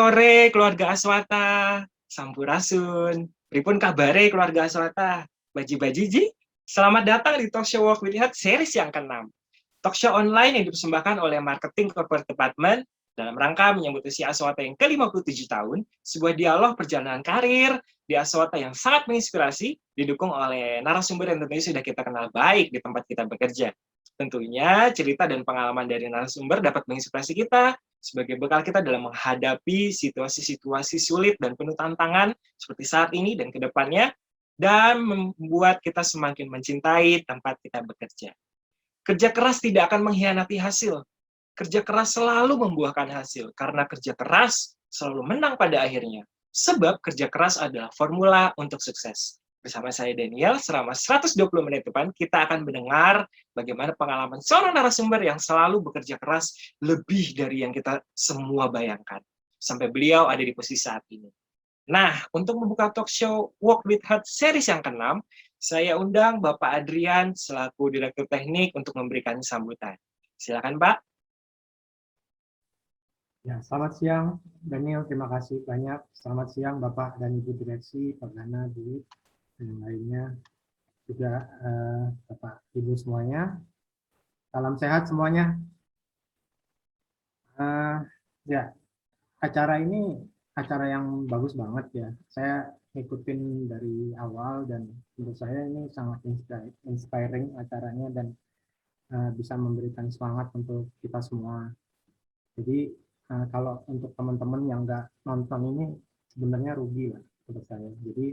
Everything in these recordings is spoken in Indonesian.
sore keluarga Aswata, Sampurasun. Pripun kabare keluarga Aswata? Baji-bajiji, selamat datang di Talk Show Walk with Heart series yang ke-6. Talk show online yang dipersembahkan oleh Marketing Corporate Department dalam rangka menyambut usia Aswata yang ke-57 tahun, sebuah dialog perjalanan karir di Aswata yang sangat menginspirasi, didukung oleh narasumber yang tentunya sudah kita kenal baik di tempat kita bekerja. Tentunya cerita dan pengalaman dari narasumber dapat menginspirasi kita sebagai bekal kita dalam menghadapi situasi-situasi sulit dan penuh tantangan seperti saat ini dan ke depannya, dan membuat kita semakin mencintai tempat kita bekerja. Kerja keras tidak akan mengkhianati hasil. Kerja keras selalu membuahkan hasil, karena kerja keras selalu menang pada akhirnya. Sebab kerja keras adalah formula untuk sukses. Bersama saya Daniel, selama 120 menit depan, kita akan mendengar bagaimana pengalaman seorang narasumber yang selalu bekerja keras lebih dari yang kita semua bayangkan. Sampai beliau ada di posisi saat ini. Nah, untuk membuka talk show Walk with Heart series yang ke-6, saya undang Bapak Adrian selaku Direktur Teknik untuk memberikan sambutan. Silakan, Pak. Ya, selamat siang Daniel, terima kasih banyak. Selamat siang Bapak dan Ibu Direksi, Pak Gana, Bu, dan yang lainnya, juga Bapak Ibu semuanya. Salam sehat semuanya. Ya, acara ini acara yang bagus banget ya. Saya ngikutin dari awal dan menurut saya ini sangat inspiring acaranya dan bisa memberikan semangat untuk kita semua. Jadi kalau untuk teman-teman yang nggak nonton ini sebenarnya rugi lah menurut saya. Jadi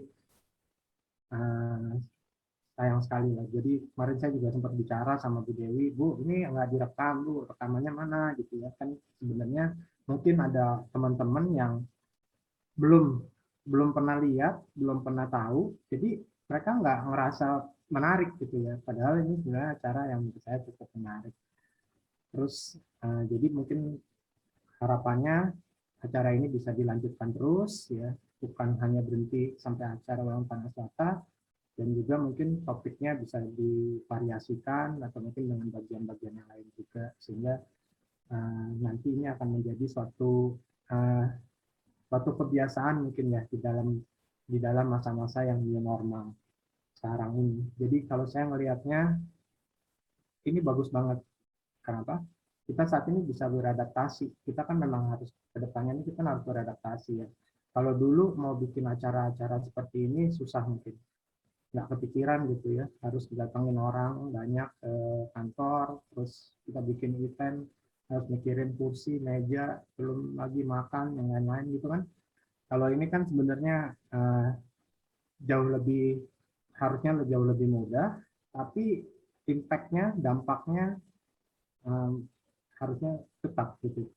sayang sekali lah. Jadi kemarin saya juga sempat bicara sama Bu Dewi, Bu ini nggak direkam, Bu rekamannya mana gitu ya. Kan sebenarnya mungkin ada teman-teman yang belum pernah lihat, belum pernah tahu, jadi mereka nggak ngerasa menarik gitu ya. Padahal ini sebenarnya acara yang menurut saya cukup menarik. Terus jadi mungkin harapannya acara ini bisa dilanjutkan terus ya, bukan hanya berhenti sampai acara ulang tahun Aswata, dan juga mungkin topiknya bisa divariasikan atau mungkin dengan bagian-bagian yang lain juga, sehingga nanti ini akan menjadi suatu kebiasaan mungkin ya di dalam masa-masa yang new normal sekarang ini. Jadi kalau saya melihatnya ini bagus banget. Kenapa? Kita saat ini bisa beradaptasi. Kita kan memang harus ke depannya ini kita harus beradaptasi ya. Kalau dulu mau bikin acara-acara seperti ini susah mungkin. Nggak kepikiran gitu ya, harus didatengin orang banyak ke kantor, terus kita bikin event, harus mikirin kursi, meja, belum lagi makan, yang lain-lain gitu kan. Kalau ini kan sebenarnya harusnya jauh lebih mudah, tapi impact-nya, dampaknya harusnya tetap gitu,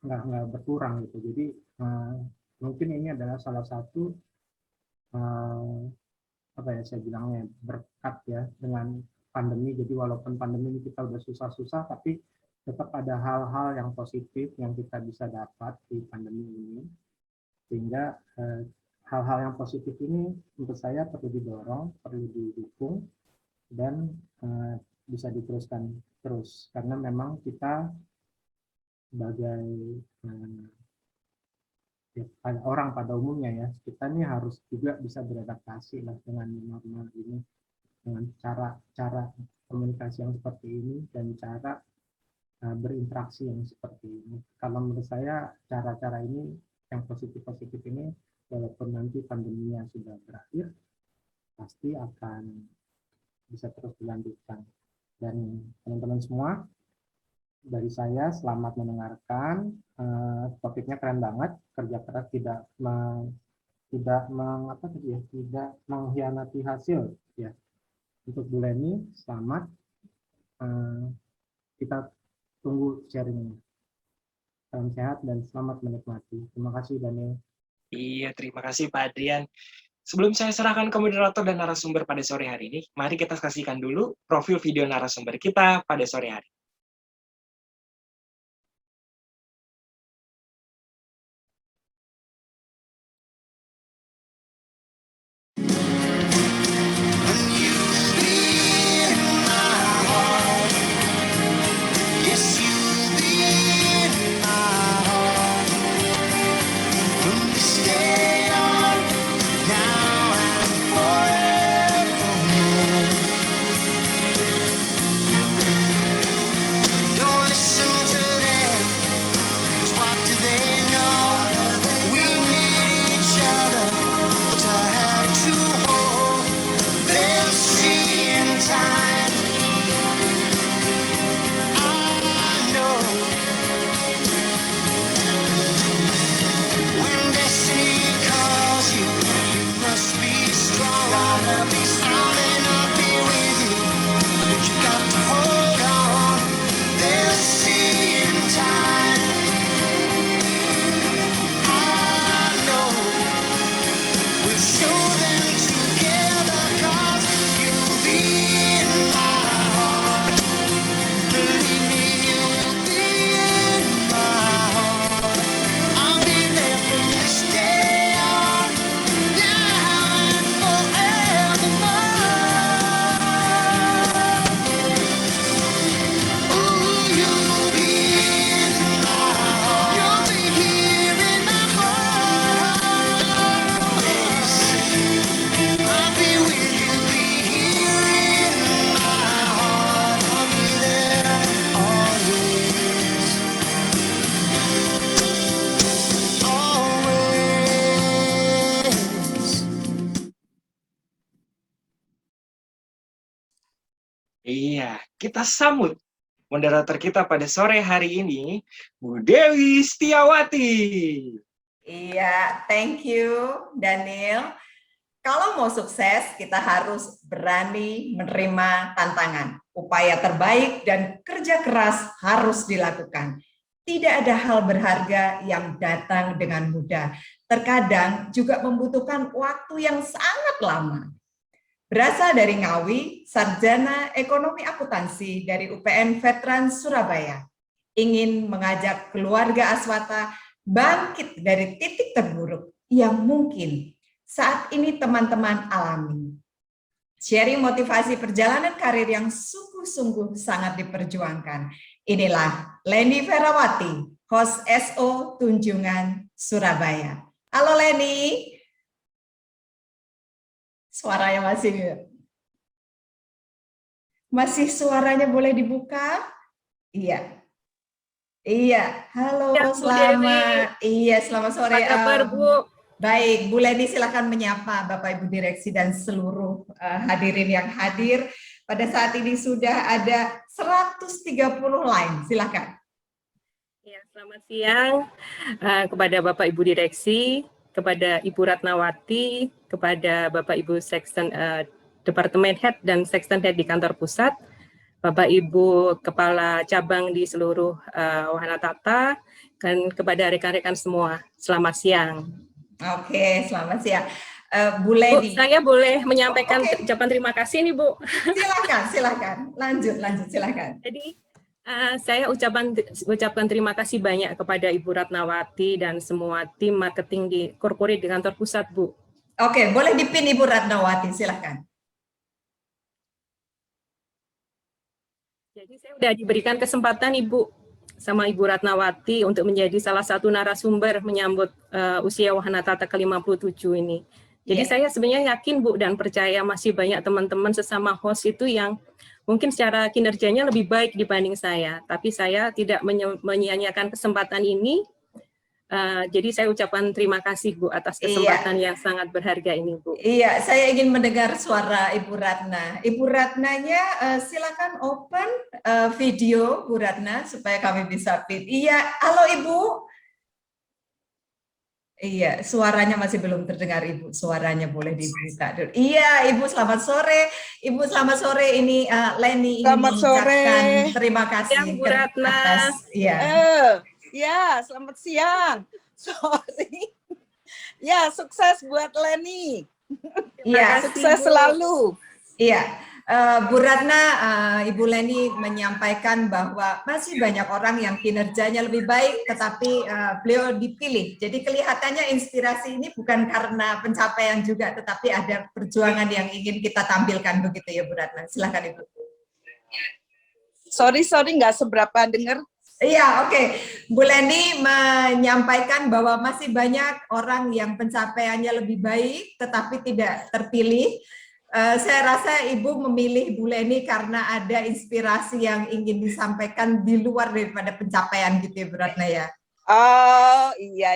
nggak berkurang gitu. Jadi mungkin ini adalah salah satu apa ya saya bilangnya berkat ya dengan pandemi. Jadi walaupun pandemi ini kita udah susah-susah, tapi tetap ada hal-hal yang positif yang kita bisa dapat di pandemi ini, sehingga hal-hal yang positif ini menurut saya perlu didorong, perlu didukung, dan bisa diteruskan terus, karena memang kita sebagai orang pada umumnya ya, kita ini harus juga bisa beradaptasi lah dengan normal ini, dengan cara komunikasi yang seperti ini dan cara berinteraksi yang seperti ini. Kalau menurut saya cara-cara ini yang positif-positif ini, walaupun nanti pandeminya sudah berakhir, pasti akan bisa terus dilanjutkan. Dan teman-teman semua, dari saya selamat mendengarkan. Topiknya keren banget. Kerja keras tidak mengkhianati hasil ya. Untuk Bu Leni, selamat. Kita tunggu sharingnya. Salam sehat dan selamat menikmati. Terima kasih Daniel. Iya, terima kasih Pak Adrian. Sebelum saya serahkan ke moderator dan narasumber pada sore hari ini, mari kita saksikan dulu profil video narasumber kita pada sore hari. Iya, kita sambut moderator kita pada sore hari ini, Bu Dewi Setiawati. Iya, thank you, Daniel. Kalau mau sukses, kita harus berani menerima tantangan. Upaya terbaik dan kerja keras harus dilakukan. Tidak ada hal berharga yang datang dengan mudah. Terkadang juga membutuhkan waktu yang sangat lama. Berasal dari Ngawi, sarjana ekonomi akuntansi dari UPN Veteran Surabaya. Ingin mengajak keluarga Aswata bangkit dari titik terburuk yang mungkin saat ini teman-teman alami. Sharing motivasi perjalanan karir yang sungguh-sungguh sangat diperjuangkan. Inilah Leni Ferawati, host SO Tunjungan Surabaya. Halo Leni. Suaranya masih suaranya boleh dibuka? Iya. Iya, halo, Ya, Bu selamat. Iya, selamat sore. Apa kabar, Bu? Baik, Bu Leni silakan menyapa Bapak Ibu Direksi dan seluruh hadirin yang hadir. Pada saat ini sudah ada 130 line, silakan. Ya, selamat siang kepada Bapak Ibu Direksi, kepada Ibu Ratnawati, kepada Bapak Ibu Section Departemen Head dan Section Head di kantor pusat, Bapak Ibu Kepala Cabang di seluruh Wahana Tata, dan kepada rekan-rekan semua. Selamat siang. Oke, selamat siang. Bu Bu, Leni. saya boleh menyampaikan ucapan terima kasih nih, Bu. Silakan. Lanjut, silakan. Jadi saya ucapkan terima kasih banyak kepada Ibu Ratnawati dan semua tim marketing di corporate di kantor pusat, Bu. Oke, boleh dipin Ibu Ratnawati, silakan. Jadi saya sudah diberikan kesempatan Ibu sama Ibu Ratnawati untuk menjadi salah satu narasumber menyambut usia Wahana Tata ke-57 ini. Jadi saya sebenarnya yakin Bu dan percaya masih banyak teman-teman sesama host itu yang mungkin secara kinerjanya lebih baik dibanding saya. Tapi saya tidak menyia-nyiakan kesempatan ini. Jadi saya ucapkan terima kasih Bu atas kesempatan yang sangat berharga ini, Bu. Iya, saya ingin mendengar suara Ibu Ratna. Ibu Ratnanya silakan open video Bu Ratna supaya kami bisa pin. Iya, halo Ibu. Iya, suaranya masih belum terdengar Ibu. Suaranya boleh dibuka dulu. Iya, Ibu selamat sore. Ibu selamat sore. Ini Leni ingin mengucapkan terima kasih Bu Ratna. atas Ya, selamat siang. Sorry. Ya, sukses buat Leni. Iya, sukses selalu. Iya, Bu Ratna, Ibu Leni menyampaikan bahwa masih banyak orang yang kinerjanya lebih baik, tetapi beliau dipilih. Jadi kelihatannya inspirasi ini bukan karena pencapaian juga, tetapi ada perjuangan yang ingin kita tampilkan begitu ya Bu Ratna. Silakan Ibu. Sorry, nggak seberapa dengar. Iya, oke. Bu Leni menyampaikan bahwa masih banyak orang yang pencapaiannya lebih baik, tetapi tidak terpilih. Saya rasa Ibu memilih Bu Leni karena ada inspirasi yang ingin disampaikan di luar daripada pencapaian gitu ya, Bu Ratna ya. Oh, iya.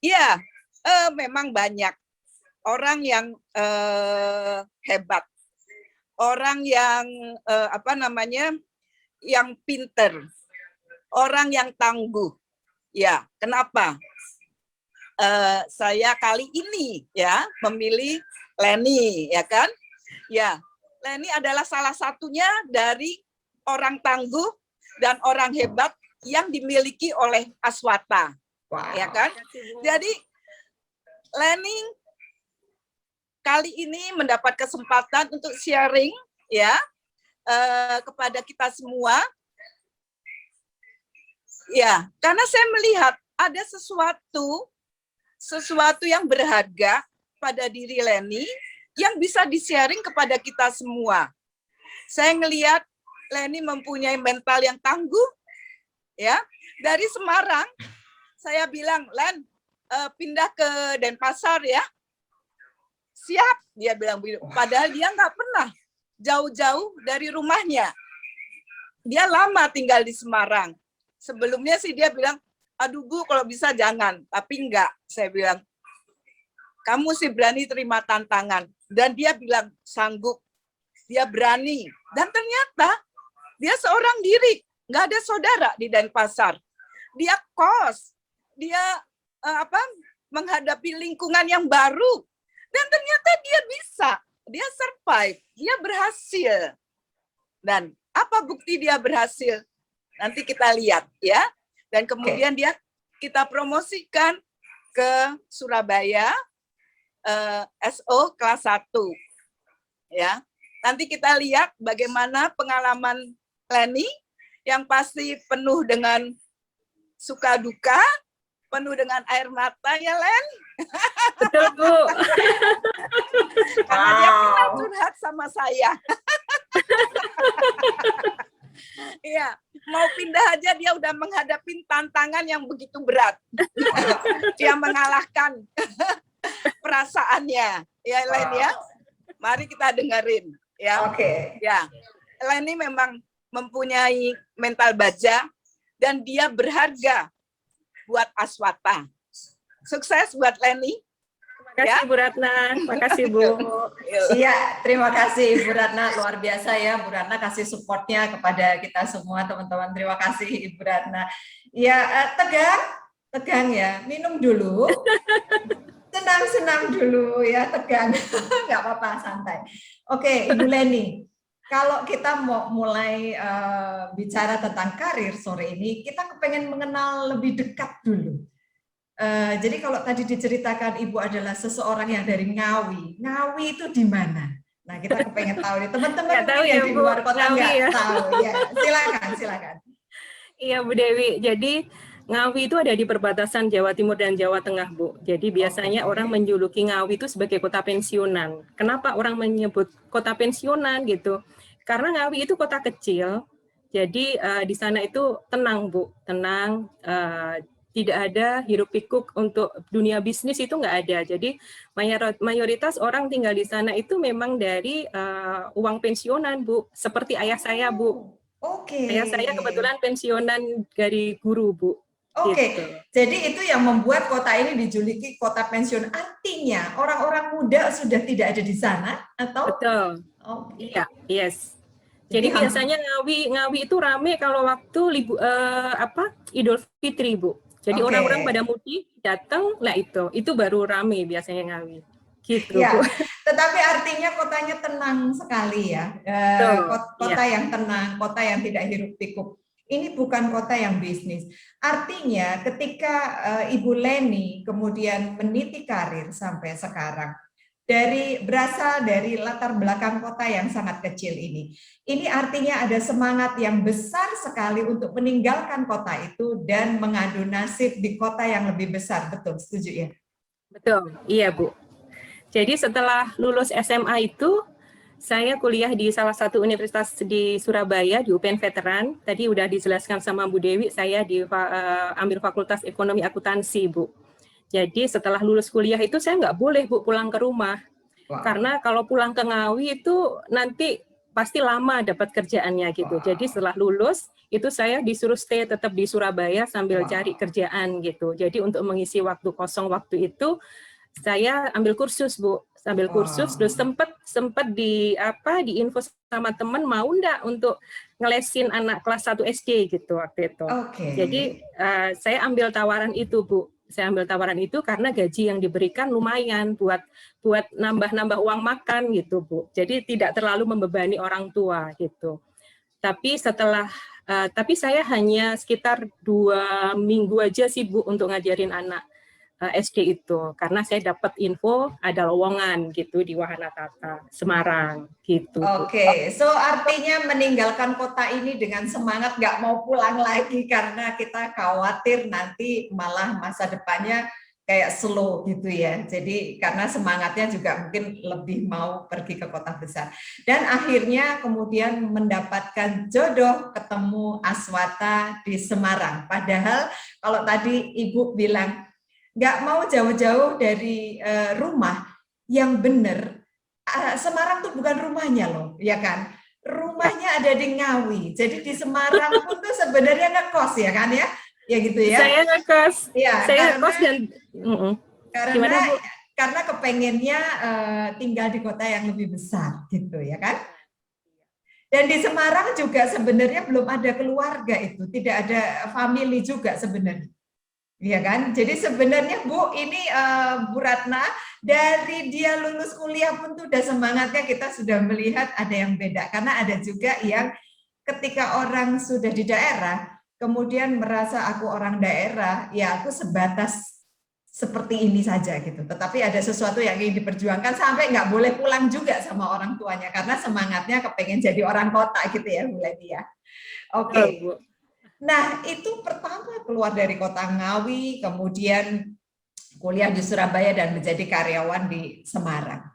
Iya, memang banyak orang yang hebat. Orang yang yang pinter. Orang yang tangguh. Ya, kenapa? Saya kali ini ya memilih Leni, ya kan? Ya, Leni adalah salah satunya dari orang tangguh dan orang hebat yang dimiliki oleh Aswata, ya kan? Jadi Leni kali ini mendapat kesempatan untuk sharing ya kepada kita semua. Ya, karena saya melihat ada sesuatu yang berharga pada diri Leni yang bisa di-sharing kepada kita semua. Saya ngelihat Leni mempunyai mental yang tangguh, ya. Dari Semarang, saya bilang, Len, pindah ke Denpasar ya. Siap, dia bilang begitu. Padahal dia nggak pernah jauh-jauh dari rumahnya. Dia lama tinggal di Semarang. Sebelumnya sih dia bilang, aduh Bu, kalau bisa jangan. Tapi enggak, saya bilang, kamu sih berani terima tantangan. Dan dia bilang, sanggup. dia berani, dan ternyata dia seorang diri, nggak ada saudara di Denpasar. Dia kos, dia menghadapi lingkungan yang baru, dan ternyata dia bisa, dia survive, dia berhasil. Dan apa bukti dia berhasil? Nanti kita lihat ya. Dan kemudian kita promosikan ke Surabaya, SO kelas 1. Ya. Nanti kita lihat bagaimana pengalaman Leni yang pasti penuh dengan suka duka, penuh dengan air mata ya Len. Betul Bu. Karena dia pernah curhat sama saya. Iya, mau pindah aja dia udah menghadapi tantangan yang begitu berat. Dia mengalahkan perasaannya. Ya Len ya. Mari kita dengerin ya. Oke. Ya. Leni memang mempunyai mental baja dan dia berharga buat Aswata. Sukses buat Leni. Terima kasih Bu Ratna, terima kasih Bu. Iya, terima kasih Ibu Ratna, luar biasa ya Bu Ratna kasih supportnya kepada kita semua teman-teman. Terima kasih Ibu Ratna. Ya, tegang ya, minum dulu. Senang-senang dulu ya, tegang. Nggak apa-apa, santai. Oke, Ibu Leni. Kalau kita mau mulai bicara tentang karir sore ini, kita kepengen mengenal lebih dekat dulu. Jadi kalau tadi diceritakan Ibu adalah seseorang yang dari Ngawi. Ngawi itu di mana? Nah, kita kepengen tahu nih. Teman-teman mungkin yang di luar kota nggak tahu. Ya, silakan. Iya Bu Dewi, jadi Ngawi itu ada di perbatasan Jawa Timur dan Jawa Tengah, Bu. Jadi biasanya orang menjuluki Ngawi itu sebagai kota pensiunan. Kenapa orang menyebut kota pensiunan gitu? Karena Ngawi itu kota kecil, jadi di sana itu tenang, Bu. Tenang, tidak ada hiruk pikuk untuk dunia bisnis itu nggak ada. Jadi mayoritas orang tinggal di sana itu memang dari uang pensiunan, Bu. Seperti ayah saya, Bu. Oke. Ayah saya kebetulan pensiunan dari guru, Bu. Oke, Gitu. jadi itu yang membuat kota ini dijuluki kota pensiun. Artinya orang-orang muda sudah tidak ada di sana, atau? Betul. Oh, Iya, yes. Jadi biasanya Ngawi itu rame kalau waktu Idul Fitri, Bu. Jadi orang-orang pada mudik datang, lah itu baru rame biasanya Ngawi. Gitu, ya, Bu. tetapi artinya kotanya tenang sekali ya. Kota yang tenang, kota yang tidak hiruk pikuk. Ini bukan kota yang bisnis. Artinya ketika Ibu Leni kemudian meniti karir sampai sekarang, berasal dari latar belakang kota yang sangat kecil ini artinya ada semangat yang besar sekali untuk meninggalkan kota itu dan mengadu nasib di kota yang lebih besar. Betul, setuju ya? Betul, iya Bu. Jadi setelah lulus SMA itu, saya kuliah di salah satu universitas di Surabaya, di UPN Veteran. Tadi udah dijelaskan sama Bu Dewi, saya ambil Fakultas Ekonomi Akuntansi, Bu. Jadi setelah lulus kuliah itu saya nggak boleh, Bu, pulang ke rumah. Wow. Karena kalau pulang ke Ngawi itu nanti pasti lama dapat kerjaannya gitu. Wow. Jadi setelah lulus, itu saya disuruh stay tetap di Surabaya sambil cari kerjaan gitu. Jadi untuk mengisi waktu kosong waktu itu, saya ambil kursus, Bu. Sambil kursus, terus sempat diinfo sama teman mau enggak untuk ngelesin anak kelas 1 SD gitu waktu itu. Jadi saya ambil tawaran itu, Bu. Saya ambil tawaran itu karena gaji yang diberikan lumayan buat nambah-nambah uang makan gitu, Bu. Jadi tidak terlalu membebani orang tua gitu. Tapi tapi saya hanya sekitar 2 minggu aja sih, Bu, untuk ngajarin anak SD itu, karena saya dapat info ada lowongan gitu di Wahana Tata Semarang gitu. Oke, so artinya meninggalkan kota ini dengan semangat nggak mau pulang lagi karena kita khawatir nanti malah masa depannya kayak slow gitu ya. Jadi karena semangatnya juga mungkin lebih mau pergi ke kota besar. Dan akhirnya kemudian mendapatkan jodoh, ketemu Aswata di Semarang. Padahal kalau tadi Ibu bilang nggak mau jauh-jauh dari rumah, yang benar Semarang tuh bukan rumahnya loh, ya kan? Rumahnya ada di Ngawi. Jadi di Semarang pun tuh sebenarnya ngekos ya kan ya? Ya gitu ya. Saya ngekos. Ya, saya ngekos dan karena kepengennya tinggal di kota yang lebih besar gitu ya kan? Dan di Semarang juga sebenarnya belum ada keluarga itu, tidak ada family juga sebenarnya. Iya kan? Jadi sebenarnya Bu, ini Bu Ratna, dari dia lulus kuliah pun tuh udah semangatnya, kita sudah melihat ada yang beda. Karena ada juga yang ketika orang sudah di daerah, kemudian merasa aku orang daerah, ya aku sebatas seperti ini saja gitu. Tetapi ada sesuatu yang ingin diperjuangkan sampai nggak boleh pulang juga sama orang tuanya karena semangatnya kepengen jadi orang kota gitu ya Bu Leni ya. Oke. Bu. Nah itu pertama keluar dari kota Ngawi, kemudian kuliah di Surabaya dan menjadi karyawan di Semarang.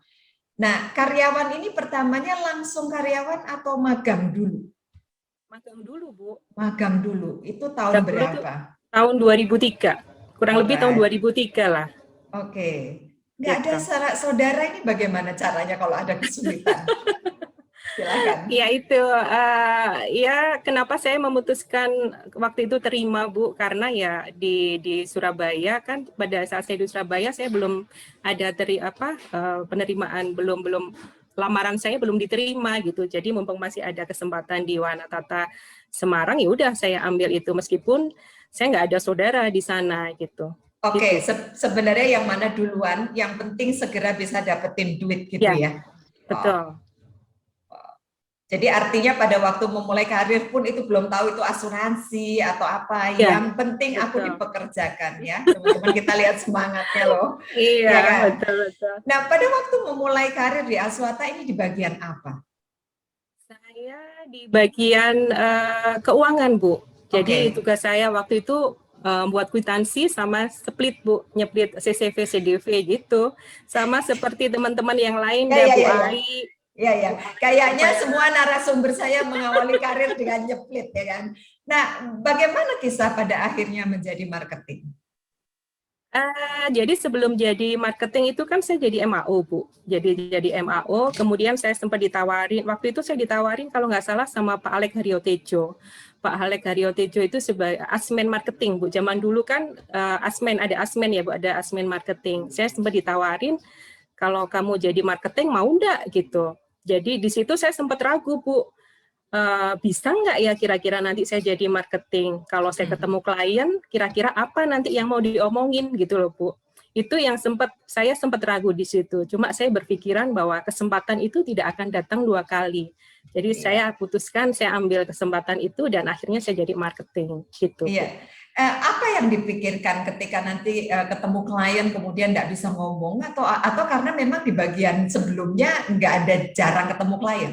Nah karyawan ini pertamanya langsung karyawan atau magang dulu? Magang dulu, Bu. Magang dulu. Itu tahun Magang dulu tuh berapa? tahun 2003. Kurang lebih tahun 2003 lah. Oke. Nggak ada Gitu. sanak saudara ini bagaimana caranya kalau ada kesulitan? Silakan. Ya itu, ya kenapa saya memutuskan waktu itu terima Bu, karena ya di Surabaya kan pada saat saya di Surabaya saya belum ada penerimaan, belum lamaran saya belum diterima gitu. Jadi mumpung masih ada kesempatan di Wanatata Semarang, ya udah saya ambil itu meskipun saya nggak ada saudara di sana gitu. Oke, Gitu. sebenarnya yang mana duluan? Yang penting segera bisa dapetin duit gitu ya. Betul. Jadi artinya pada waktu memulai karir pun itu belum tahu itu asuransi atau apa. Ya, Yang penting aku betul. dipekerjakan ya. Teman-teman kita lihat semangatnya loh. Iya, Ya kan? betul. Nah, pada waktu memulai karir di Aswata ini di bagian apa? Saya di bagian keuangan, Bu. Jadi Oke. tugas saya waktu itu buat kwitansi sama split, Bu, nyeplit CCV, CDV gitu. Sama seperti teman-teman yang lain, Bu Ali. Ya. Kayaknya semua narasumber saya mengawali karir dengan nyeplit ya kan. Nah, bagaimana kisah pada akhirnya menjadi marketing? Jadi sebelum jadi marketing itu kan saya jadi MAO, Bu. Jadi MAO, kemudian saya sempat ditawarin, waktu itu saya ditawarin kalau nggak salah sama Pak Alek Haryotejo. Pak Alek Haryotejo itu sebagai asmen marketing, Bu. Zaman dulu kan ada asmen ya, Bu, ada asmen marketing. Saya sempat ditawarin kalau kamu jadi marketing mau enggak gitu. Jadi di situ saya sempat ragu, Bu. Bisa nggak ya kira-kira nanti saya jadi marketing? Kalau saya ketemu klien, kira-kira apa nanti yang mau diomongin gitu loh, Bu. Itu yang saya sempat ragu di situ. Cuma saya berpikiran bahwa kesempatan itu tidak akan datang 2 kali. Jadi saya putuskan, saya ambil kesempatan itu dan akhirnya saya jadi marketing gitu. Iya. Apa yang dipikirkan ketika nanti ketemu klien kemudian nggak bisa ngomong atau karena memang di bagian sebelumnya nggak ada jarang ketemu klien?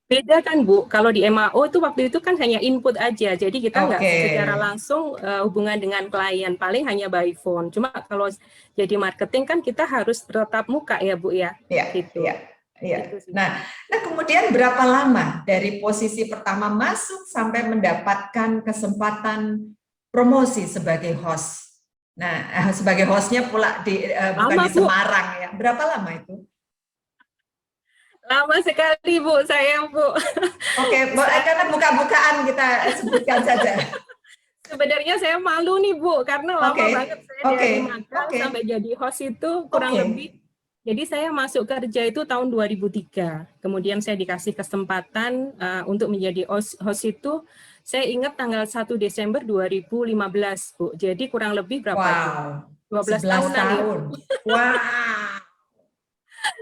Beda kan Bu, kalau di MAO itu waktu itu kan hanya input aja, jadi kita nggak secara langsung hubungan dengan klien, paling hanya by phone. Cuma kalau jadi marketing kan kita harus tetap muka ya Bu ya. Iya, gitu. Iya. Nah, kemudian berapa lama dari posisi pertama masuk sampai mendapatkan kesempatan promosi sebagai host? Nah, sebagai hostnya pula bukan di Semarang ya. Berapa lama itu? Lama sekali Bu, sayang Bu. Oke, karena buka-bukaan kita sebutkan saja. Sebenarnya saya malu nih Bu, karena lama banget saya dari magang sampai jadi host itu kurang lebih. Jadi saya masuk kerja itu tahun 2003. Kemudian saya dikasih kesempatan untuk menjadi host itu, saya ingat tanggal 1 Desember 2015 Bu. Jadi kurang lebih berapa Bu? 12 tahunan tahun. Wow.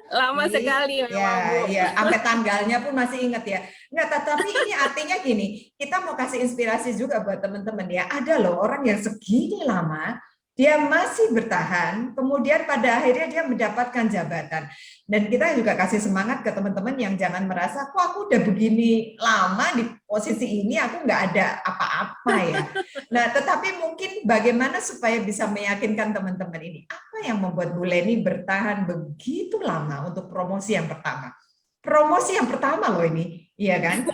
Lama sekali memang Bu. Ya, sampai tanggalnya pun masih ingat ya. Nggak, tapi ini artinya gini, kita mau kasih inspirasi juga buat teman-teman ya. Ada loh orang yang segini lama, dia masih bertahan, kemudian pada akhirnya dia mendapatkan jabatan. Dan kita juga kasih semangat ke teman-teman yang jangan merasa, kok aku udah begini lama di posisi ini, aku nggak ada apa-apa ya. Nah, tetapi mungkin bagaimana supaya bisa meyakinkan teman-teman ini, apa yang membuat Bu Leni bertahan begitu lama untuk promosi yang pertama? Promosi yang pertama loh ini, iya kan?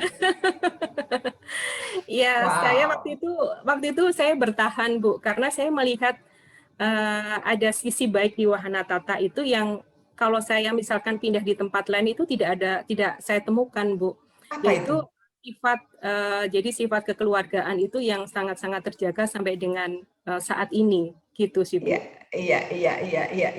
Iya, saya waktu itu saya bertahan Bu, karena saya melihat ada sisi baik di Wahana Tata itu yang kalau saya misalkan pindah di tempat lain itu tidak saya temukan Bu. Yaitu sifat kekeluargaan itu yang sangat-sangat terjaga sampai dengan saat ini gitu sih Bu. Iya.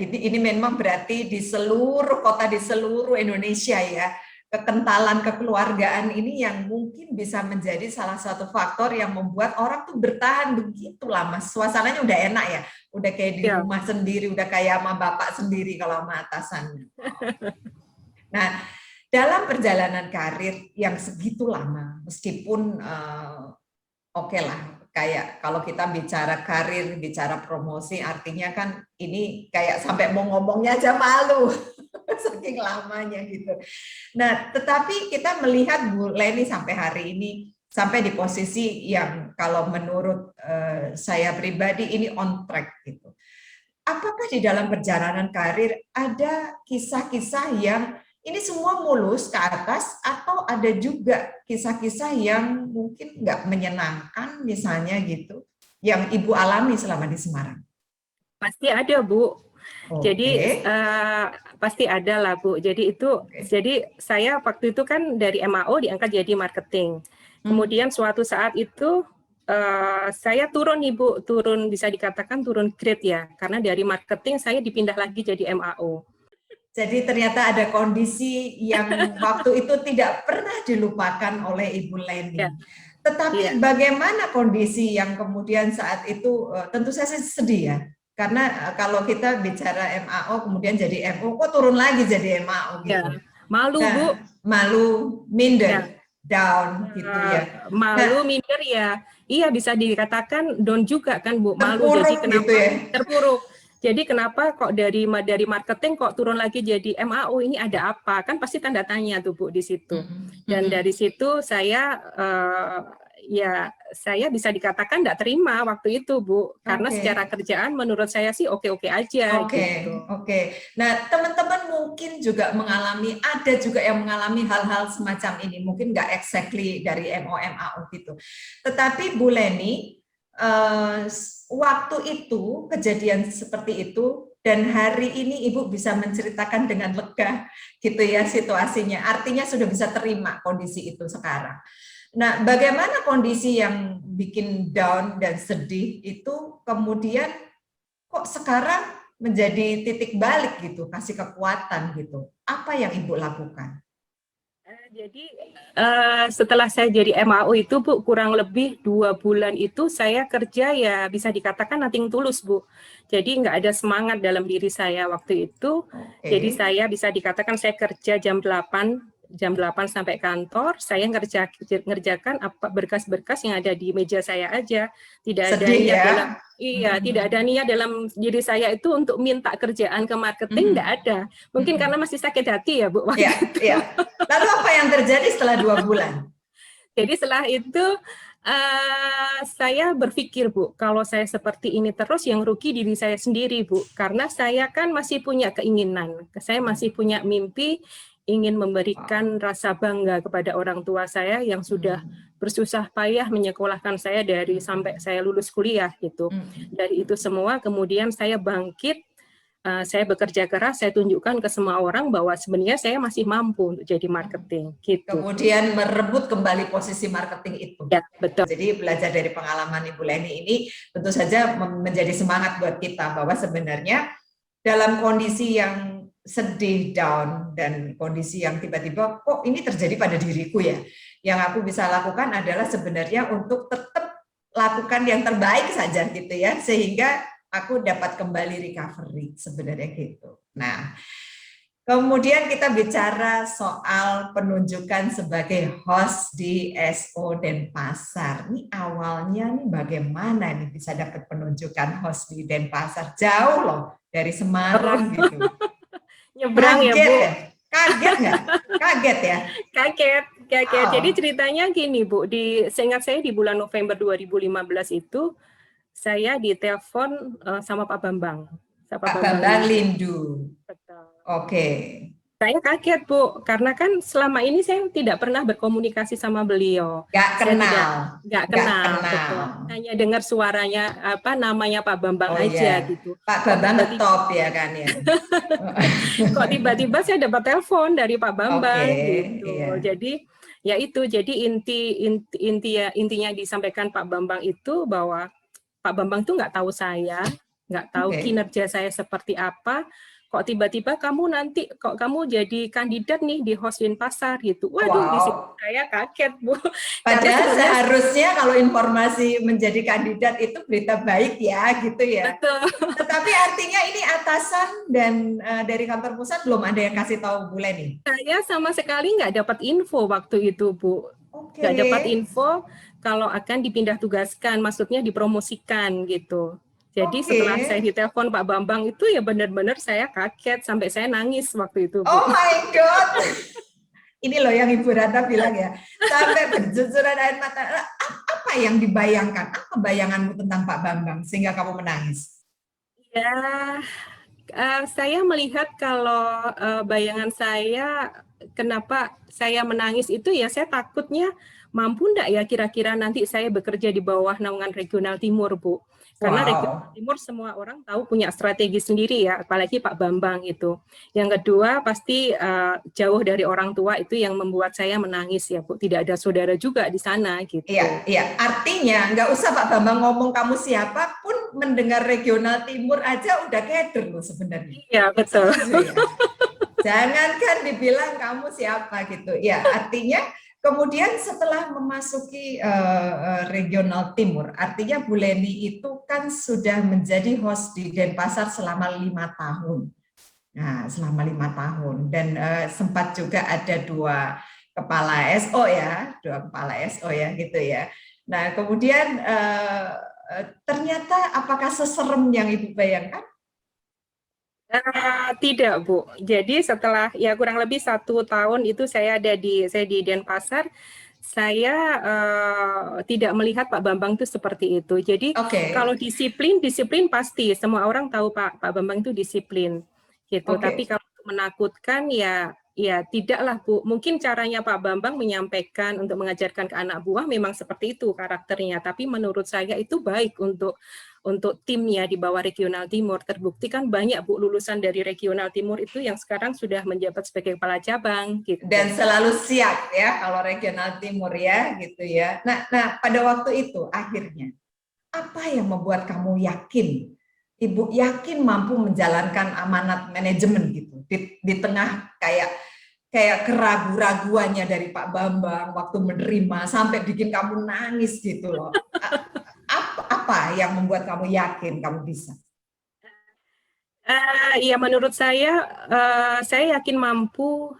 Ini memang berarti di seluruh kota di seluruh Indonesia ya. kekentalan kekeluargaan ini yang mungkin bisa menjadi salah satu faktor yang membuat orang tuh bertahan begitu lama. Suasananya udah enak ya, udah kayak di Ya. rumah sendiri, udah kayak sama bapak sendiri kalau sama atasannya. Nah, dalam perjalanan karir yang segitu lama, meskipun oke lah, kayak kalau kita bicara karir, bicara promosi, artinya kan ini kayak sampai mau ngomongnya aja malu, saking lamanya gitu. Nah, tetapi kita melihat Bu Leni sampai hari ini, sampai di posisi yang kalau menurut saya pribadi ini on track gitu. Apakah di dalam perjalanan karir ada kisah-kisah yang ini semua mulus ke atas atau ada juga kisah-kisah yang mungkin nggak menyenangkan misalnya gitu yang Ibu alami selama di Semarang? Pasti ada, Bu. Jadi Oke. pasti ada lah, Bu. Jadi jadi saya waktu itu kan dari MAO diangkat jadi marketing. Kemudian suatu saat itu saya turun nih, Bu, bisa dikatakan turun grade ya, karena dari marketing saya dipindah lagi jadi MAO. Jadi ternyata ada kondisi yang waktu itu tidak pernah dilupakan oleh Ibu Leni. Ya. Tetapi bagaimana kondisi yang kemudian saat itu, tentu saya sedih ya, karena kalau kita bicara MAO kemudian jadi MO, kok turun lagi jadi MAO gitu. Ya. Malu, Bu. Malu, minder, down gitu ya. Malu, minder ya. Iya, bisa dikatakan down juga kan, Bu. Malu, terpuruk jadi kenapa gitu ya. Terpuruk. Jadi kenapa kok dari marketing kok turun lagi jadi MAO, ini ada apa? Kan pasti tanda tanya tuh, Bu, di situ. Dan dari situ saya saya bisa dikatakan tidak terima waktu itu, Bu, karena secara kerjaan menurut saya sih oke-oke aja. Oke. Nah, teman-teman mungkin juga ada juga yang mengalami hal-hal semacam ini, mungkin nggak exactly dari MO-MAO gitu. Tetapi Bu Leni, waktu itu kejadian seperti itu dan hari ini Ibu bisa menceritakan dengan lega gitu ya situasinya, artinya sudah bisa terima kondisi itu sekarang. Nah, bagaimana kondisi yang bikin down dan sedih itu kemudian kok sekarang menjadi titik balik gitu, kasih kekuatan gitu, apa yang Ibu lakukan? Jadi setelah saya jadi MAO itu, Bu, kurang lebih 2 bulan itu saya kerja ya bisa dikatakan nothing tulus, Bu. Jadi nggak ada semangat dalam diri saya waktu itu. Jadi saya bisa dikatakan saya kerja jam 8 sampai kantor, saya ngerjakan apa berkas-berkas yang ada di meja saya aja. Tidak ada niat dalam tidak ada niat dalam diri saya itu untuk minta kerjaan ke marketing, enggak ada. Mungkin karena masih sakit hati ya, Bu. Iya. Lalu apa yang terjadi setelah 2 bulan? Jadi setelah itu saya berpikir, Bu, kalau saya seperti ini terus yang rugi diri saya sendiri, Bu. Karena saya kan masih punya keinginan, saya masih punya mimpi ingin memberikan rasa bangga kepada orang tua saya yang sudah bersusah payah menyekolahkan saya dari sampai saya lulus kuliah gitu. Dari itu semua kemudian saya bangkit, saya bekerja keras, saya tunjukkan ke semua orang bahwa sebenarnya saya masih mampu untuk jadi marketing gitu. Kemudian merebut kembali posisi marketing itu. Ya, betul. Jadi belajar dari pengalaman Ibu Leni ini tentu saja menjadi semangat buat kita bahwa sebenarnya dalam kondisi yang sedih, down, dan kondisi yang tiba-tiba kok ini terjadi pada diriku ya, yang aku bisa lakukan adalah sebenarnya untuk tetap lakukan yang terbaik saja gitu ya, sehingga aku dapat kembali recovery sebenarnya gitu. Nah, kemudian kita bicara soal penunjukan sebagai host di SO Denpasar. Ini awalnya nih bagaimana nih bisa dapat penunjukan host di Denpasar? Jauh loh dari Semarang gitu. Nyebrang ya, Bu. Kaget nggak? Kaget ya? Kaget. Jadi ceritanya gini, Bu, seingat saya di bulan November 2015 itu saya ditelepon sama Pak Bambang. Pak Bambang Lindu. Betul. Oke. Saya kaget, Bu, karena kan selama ini saya tidak pernah berkomunikasi sama beliau. Nggak kenal. Betul. Hanya dengar suaranya, namanya Pak Bambang aja gitu. Pak Bambang top ya kan ya. Kok tiba-tiba saya dapat telepon dari Pak Bambang gitu. Iya. Jadi intinya disampaikan Pak Bambang itu bahwa Pak Bambang tuh nggak tahu saya, nggak tahu kinerja saya seperti apa. kok tiba-tiba kamu jadi kandidat nih di host Denpasar gitu. Waduh, di situ Wow. saya kaget, Bu. Karena Padahal sebenarnya seharusnya kalau informasi menjadi kandidat itu berita baik ya, gitu ya. betul. Tetapi artinya ini atasan dan dari kantor pusat belum ada yang kasih tahu Bu Leni. Saya sama sekali nggak dapat info waktu itu, Bu. Oke. Nggak dapat info kalau akan dipindah tugaskan, maksudnya dipromosikan gitu. Jadi Oke. setelah saya ditelepon Pak Bambang itu ya benar-benar saya kaget sampai saya nangis waktu itu, Bu. Oh my God. Ini loh yang Ibu Ratna bilang ya, sampai bercucuran air mata. Apa yang dibayangkan? Apa bayanganmu tentang Pak Bambang sehingga kamu menangis? Ya, saya melihat kalau bayangan saya kenapa saya menangis itu ya saya takutnya mampu enggak ya kira-kira nanti saya bekerja di bawah naungan Regional Timur, Bu. Karena Regional Wow. Timur semua orang tahu punya strategi sendiri ya, apalagi Pak Bambang itu. Yang kedua pasti jauh dari orang tua itu yang membuat saya menangis ya, Bu. Tidak ada saudara juga di sana gitu. Iya, iya. Artinya nggak usah Pak Bambang ngomong kamu siapa pun mendengar Regional Timur aja udah keder loh sebenarnya. Iya, betul. Setuju ya? Jangankan dibilang kamu siapa gitu. Ya, artinya kemudian setelah memasuki Regional Timur, artinya Bu Leni itu kan sudah menjadi host di Denpasar selama 5 tahun. Nah, selama 5 tahun dan sempat juga ada 2 kepala SO ya, 2 kepala SO ya gitu ya. Nah, kemudian ternyata apakah seserem yang Ibu bayangkan? Tidak, Bu. Jadi setelah ya kurang lebih 1 tahun itu saya di Denpasar, saya tidak melihat Pak Bambang itu seperti itu. Jadi kalau disiplin pasti semua orang tahu Pak Bambang itu disiplin gitu. Tapi kalau menakutkan ya tidaklah, Bu. Mungkin caranya Pak Bambang menyampaikan untuk mengajarkan ke anak buah memang seperti itu karakternya. Tapi menurut saya itu baik untuk timnya di bawah Regional Timur. Terbukti kan banyak, Bu, lulusan dari Regional Timur itu yang sekarang sudah menjabat sebagai kepala cabang gitu. Dan selalu siap ya kalau Regional Timur ya gitu ya. Nah pada waktu itu akhirnya apa yang membuat kamu yakin, Ibu yakin mampu menjalankan amanat manajemen gitu di tengah kayak keraguan-raguannya dari Pak Bambang waktu menerima sampai bikin kamu nangis gitu loh. Apa yang membuat kamu yakin kamu bisa? Ya menurut saya yakin mampu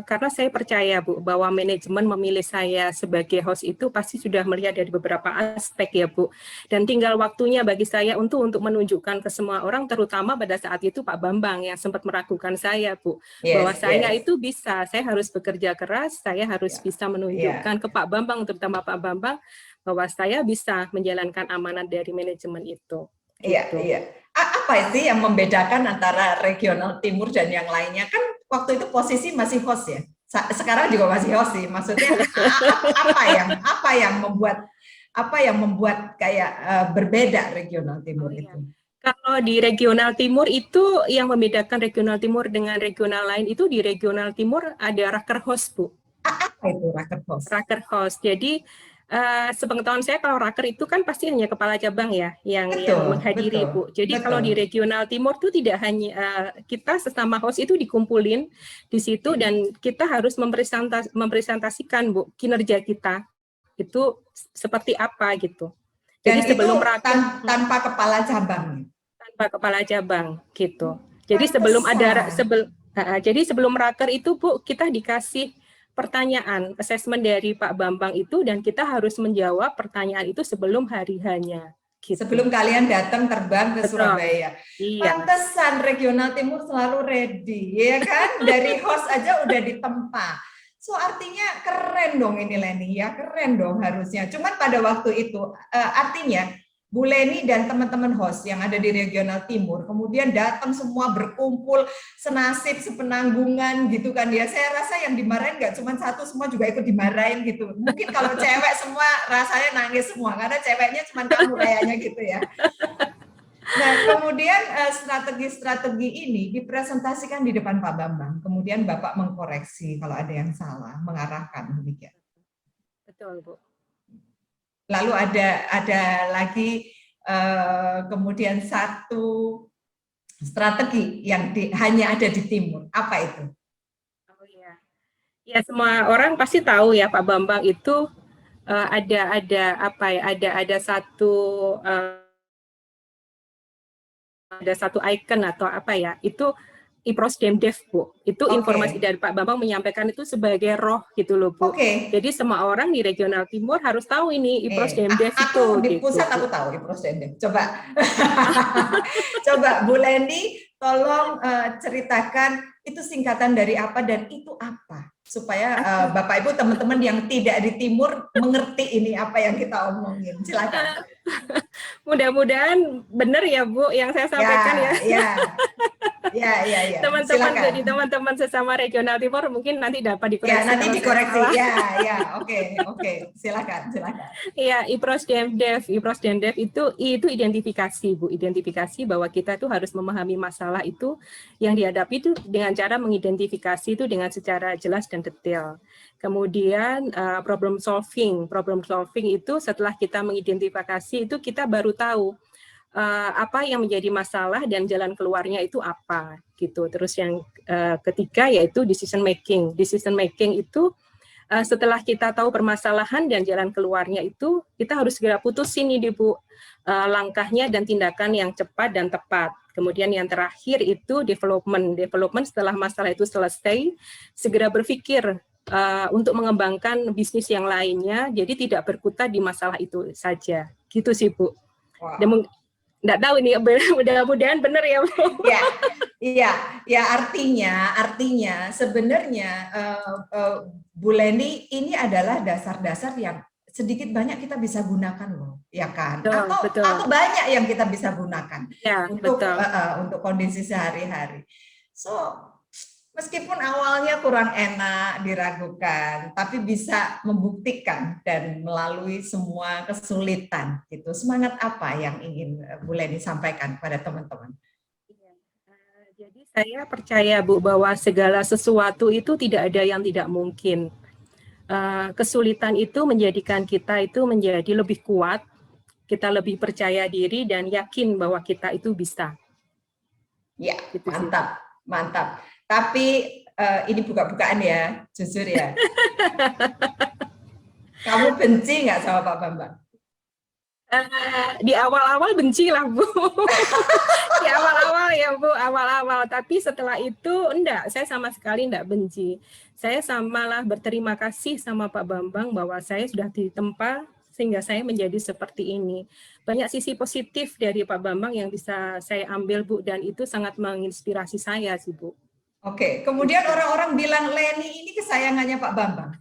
karena saya percaya, Bu, bahwa manajemen memilih saya sebagai host itu pasti sudah melihat dari beberapa aspek ya, Bu. Dan tinggal waktunya bagi saya untuk menunjukkan ke semua orang, terutama pada saat itu Pak Bambang yang sempat meragukan saya, Bu, bahwa saya itu bisa, saya harus bekerja keras, saya harus bisa menunjukkan ke Pak Bambang, terutama Pak Bambang, bahwa saya bisa menjalankan amanat dari manajemen itu. Iya, iya. Apa sih yang membedakan antara Regional Timur dan yang lainnya? Kan waktu itu posisi masih host ya. Sekarang juga masih host sih. Maksudnya apa yang membuat kayak berbeda Regional Timur itu? Kalau di Regional Timur itu yang membedakan Regional Timur dengan regional lain itu di Regional Timur ada raker host, Bu. Apa itu raker host? Raker host. Jadi sepengetahuan saya kalau raker itu kan pasti hanya kepala cabang ya yang menghadiri, Bu. Jadi kalau di Regional Timur itu tidak hanya kita sesama host itu dikumpulin di situ dan kita harus mempresentasikan, Bu, kinerja kita itu seperti apa gitu. Jadi dan sebelum itu tanpa kepala cabang. Tanpa kepala cabang gitu. Jadi sebelum raker itu, Bu, kita dikasih pertanyaan, assessment dari Pak Bambang itu, dan kita harus menjawab pertanyaan itu sebelum hari hanya. Gitu. Sebelum kalian datang terbang ke Surabaya. Iya. Pantesan Regional Timur selalu ready, ya kan? Dari host aja udah ditempa. So artinya keren dong ini Leni, ya keren dong harusnya. Cuman pada waktu itu artinya Bu Leni dan teman-teman host yang ada di Regional Timur kemudian datang semua berkumpul senasib sepenanggungan gitu kan ya. Saya rasa yang dimarahin nggak cuma satu, semua juga ikut dimarahin gitu. Mungkin kalau cewek semua rasanya nangis semua karena ceweknya cuma kamu kayaknya gitu ya. Nah kemudian strategi-strategi ini dipresentasikan di depan Pak Bambang. Kemudian Bapak mengkoreksi kalau ada yang salah, mengarahkan demikian. Betul, Bu. Lalu ada lagi kemudian satu strategi yang hanya ada di timur. Apa itu? Oh iya. Ya, semua orang pasti tahu ya Pak Bambang itu ada satu icon atau apa ya, itu IPROS Demdev, Bu. Itu informasi dari Pak Bambang menyampaikan itu sebagai roh gitu loh, Bu. Jadi semua orang di regional timur harus tahu ini IPROS Demdev itu. Aku di pusat gitu, aku tahu IPROS Demdev. Coba, coba Bu Leni, tolong ceritakan itu singkatan dari apa dan itu apa, supaya Bapak Ibu teman-teman yang tidak di timur mengerti ini apa yang kita omongin. Silakan. Mudah-mudahan benar ya Bu yang saya sampaikan ya. Ya. Teman-teman sesama regional timur mungkin nanti dapat dikoreksi. Ya, nanti dikoreksi. Oke. Silakan. Iya, IPROS Demdev itu identifikasi, Bu. Identifikasi bahwa kita tuh harus memahami masalah itu yang dihadapi itu dengan cara mengidentifikasi itu dengan secara jelas dan detail. Kemudian problem solving itu setelah kita mengidentifikasi itu kita baru tahu apa yang menjadi masalah dan jalan keluarnya itu apa gitu. Terus yang ketiga yaitu decision making itu setelah kita tahu permasalahan dan jalan keluarnya itu kita harus segera putusin nih Bu langkahnya dan tindakan yang cepat dan tepat. Kemudian yang terakhir itu development setelah masalah itu selesai segera berpikir untuk mengembangkan bisnis yang lainnya, jadi tidak berkutat di masalah itu saja gitu sih Bu. Wow. Nggak tahu ini mudah-mudahan benar ya Bu. Iya, artinya sebenarnya Bu Leni ini adalah dasar-dasar yang sedikit banyak kita bisa gunakan loh, ya kan? Betul. Atau banyak yang kita bisa gunakan untuk kondisi sehari-hari. So meskipun awalnya kurang enak, diragukan, tapi bisa membuktikan dan melalui semua kesulitan. Gitu. Semangat apa yang ingin Bu Leni sampaikan kepada teman-teman? Jadi saya percaya Bu bahwa segala sesuatu itu tidak ada yang tidak mungkin. Kesulitan itu menjadikan kita itu menjadi lebih kuat, kita lebih percaya diri dan yakin bahwa kita itu bisa. Ya, gitu mantap. Tapi ini buka-bukaan ya, jujur ya. Kamu benci nggak sama Pak Bambang? Di awal-awal benci lah Bu. Di awal-awal ya Bu, awal-awal. Tapi setelah itu enggak, saya sama sekali enggak benci. Saya malah berterima kasih sama Pak Bambang bahwa saya sudah ditempa sehingga saya menjadi seperti ini. Banyak sisi positif dari Pak Bambang yang bisa saya ambil Bu, dan itu sangat menginspirasi saya sih Bu. Oke, kemudian orang-orang bilang Leni ini kesayangannya Pak Bambang.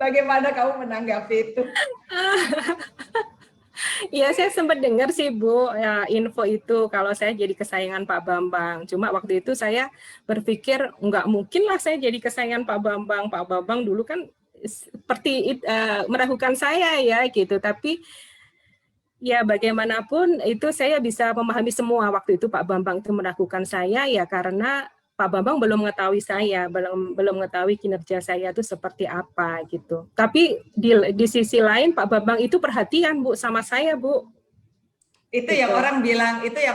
Bagaimana kamu menanggapi itu? Ya, saya sempat dengar sih Bu, ya, info itu kalau saya jadi kesayangan Pak Bambang. Cuma waktu itu saya berpikir nggak mungkin lah saya jadi kesayangan Pak Bambang. Pak Bambang dulu kan seperti meragukan saya ya gitu. Tapi ya bagaimanapun itu saya bisa memahami semua waktu itu Pak Bambang itu meragukan saya ya karena Pak Bambang belum mengetahui saya, belum mengetahui kinerja saya itu seperti apa gitu. Tapi di sisi lain Pak Bambang itu perhatian Bu sama saya Bu. Itu gitu. yang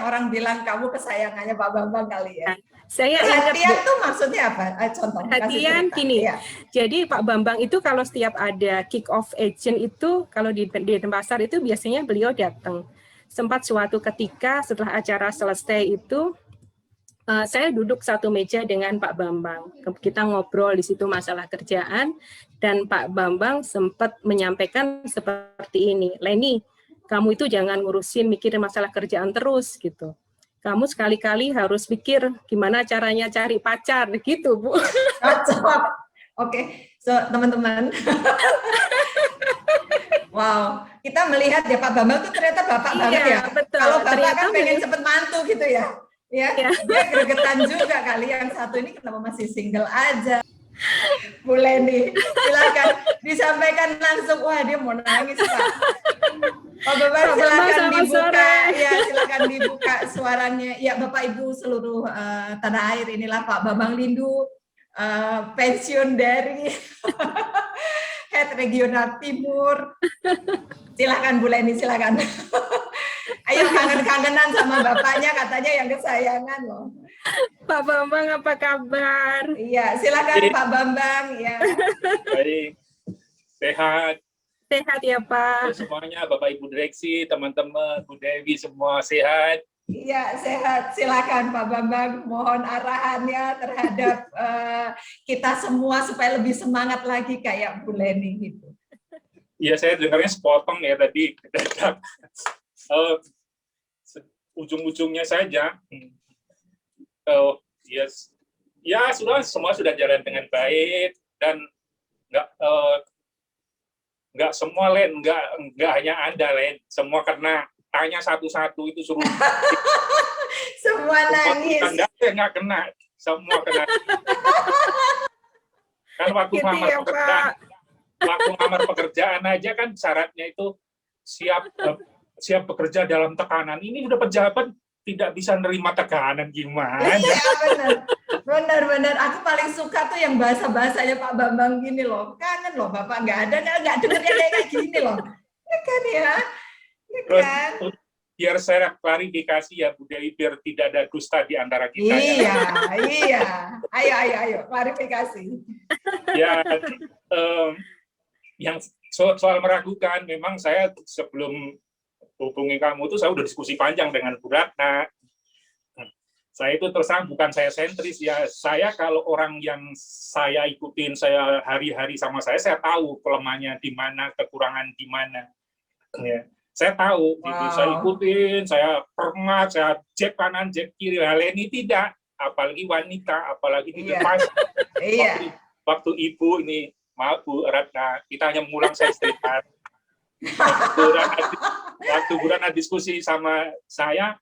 orang bilang kamu kesayangannya Pak Bambang kali ya. Saya perhatian tuh maksudnya apa? Contoh. Perhatian gini. Ya. Jadi Pak Bambang itu kalau setiap ada kick off agent itu kalau di Denpasar itu biasanya beliau datang. Sempat suatu ketika setelah acara selesai itu saya duduk satu meja dengan Pak Bambang. Kita ngobrol di situ masalah kerjaan dan Pak Bambang sempat menyampaikan seperti ini, Leni, kamu itu jangan ngurusin mikirin masalah kerjaan terus gitu. Kamu sekali-kali harus pikir gimana caranya cari pacar gitu Bu. Oke, so teman-teman. Wow, kita melihat ya Pak Bambang itu ternyata bapak banget ya. Betul. Kalau bapak kan pengen cepet mantu gitu ya. Ya, dia gregetan juga kali yang satu ini kenapa masih single aja. Bu Leni, silakan disampaikan langsung. Wah, dia mau nangis Pak. Pak Bambang silakan dibuka ya, silakan dibuka suaranya. Ya Bapak Ibu seluruh tanah air, inilah Pak Bambang Lindu pensiun dari head regional timur. Silakan Bu Leni, silakan. Ayo kangen-kangenan sama bapaknya, katanya yang kesayangan loh. Pak Bambang apa kabar? Iya, silakan Pak Bambang ya. Baik, sehat. Sehat ya Pak. Semuanya, Bapak Ibu Direksi, teman-teman, Bu Dewi, semua sehat. Iya, sehat. Silakan Pak Bambang, mohon arahannya terhadap kita semua supaya lebih semangat lagi kayak Bu Leni gitu. Iya, saya dengarnya sepotong ya tadi. Ujung-ujungnya saja. Yes. Ya, semua sudah jalan dengan baik dan nggak semua Len, nggak hanya Anda Len, semua karena tanya satu-satu itu suruh Semua nangis. nggak kena, semua kena. Kan waktu Gitu ngelamar ya, pekerjaan, Pak. waktu ngelamar pekerjaan aja kan syaratnya itu siap bekerja dalam tekanan. Ini udah pejabat tidak bisa nerima tekanan, gimana? Iya, benar. Aku paling suka tuh yang bahasa-bahasanya Pak Bambang gini loh. Kangen loh Bapak, nggak denger yang kayak gini loh. Ya kan ya? Ya Terus kan? biar saya klarifikasi ya Bu Dewi, biar tidak ada dusta di antara kita. Iya. Ayo, klarifikasi. Ya, yang soal meragukan, memang saya sebelum hubungi kamu tuh saya udah diskusi panjang dengan Bu Ratna. Saya itu terus terang bukan saya sentris ya. Saya kalau orang yang saya ikutin, saya hari-hari sama saya tahu kelemahannya di mana, kekurangan di mana. Ya. Saya tahu, saya ikutin, saya hormat, saya jab kanan, jab kiri. Hal ini tidak, apalagi wanita, apalagi di depan. Iya. Waktu ibu ini, maaf Bu Ratna, kita hanya mengulang saya statement. Waktu Bu Ratna diskusi sama saya,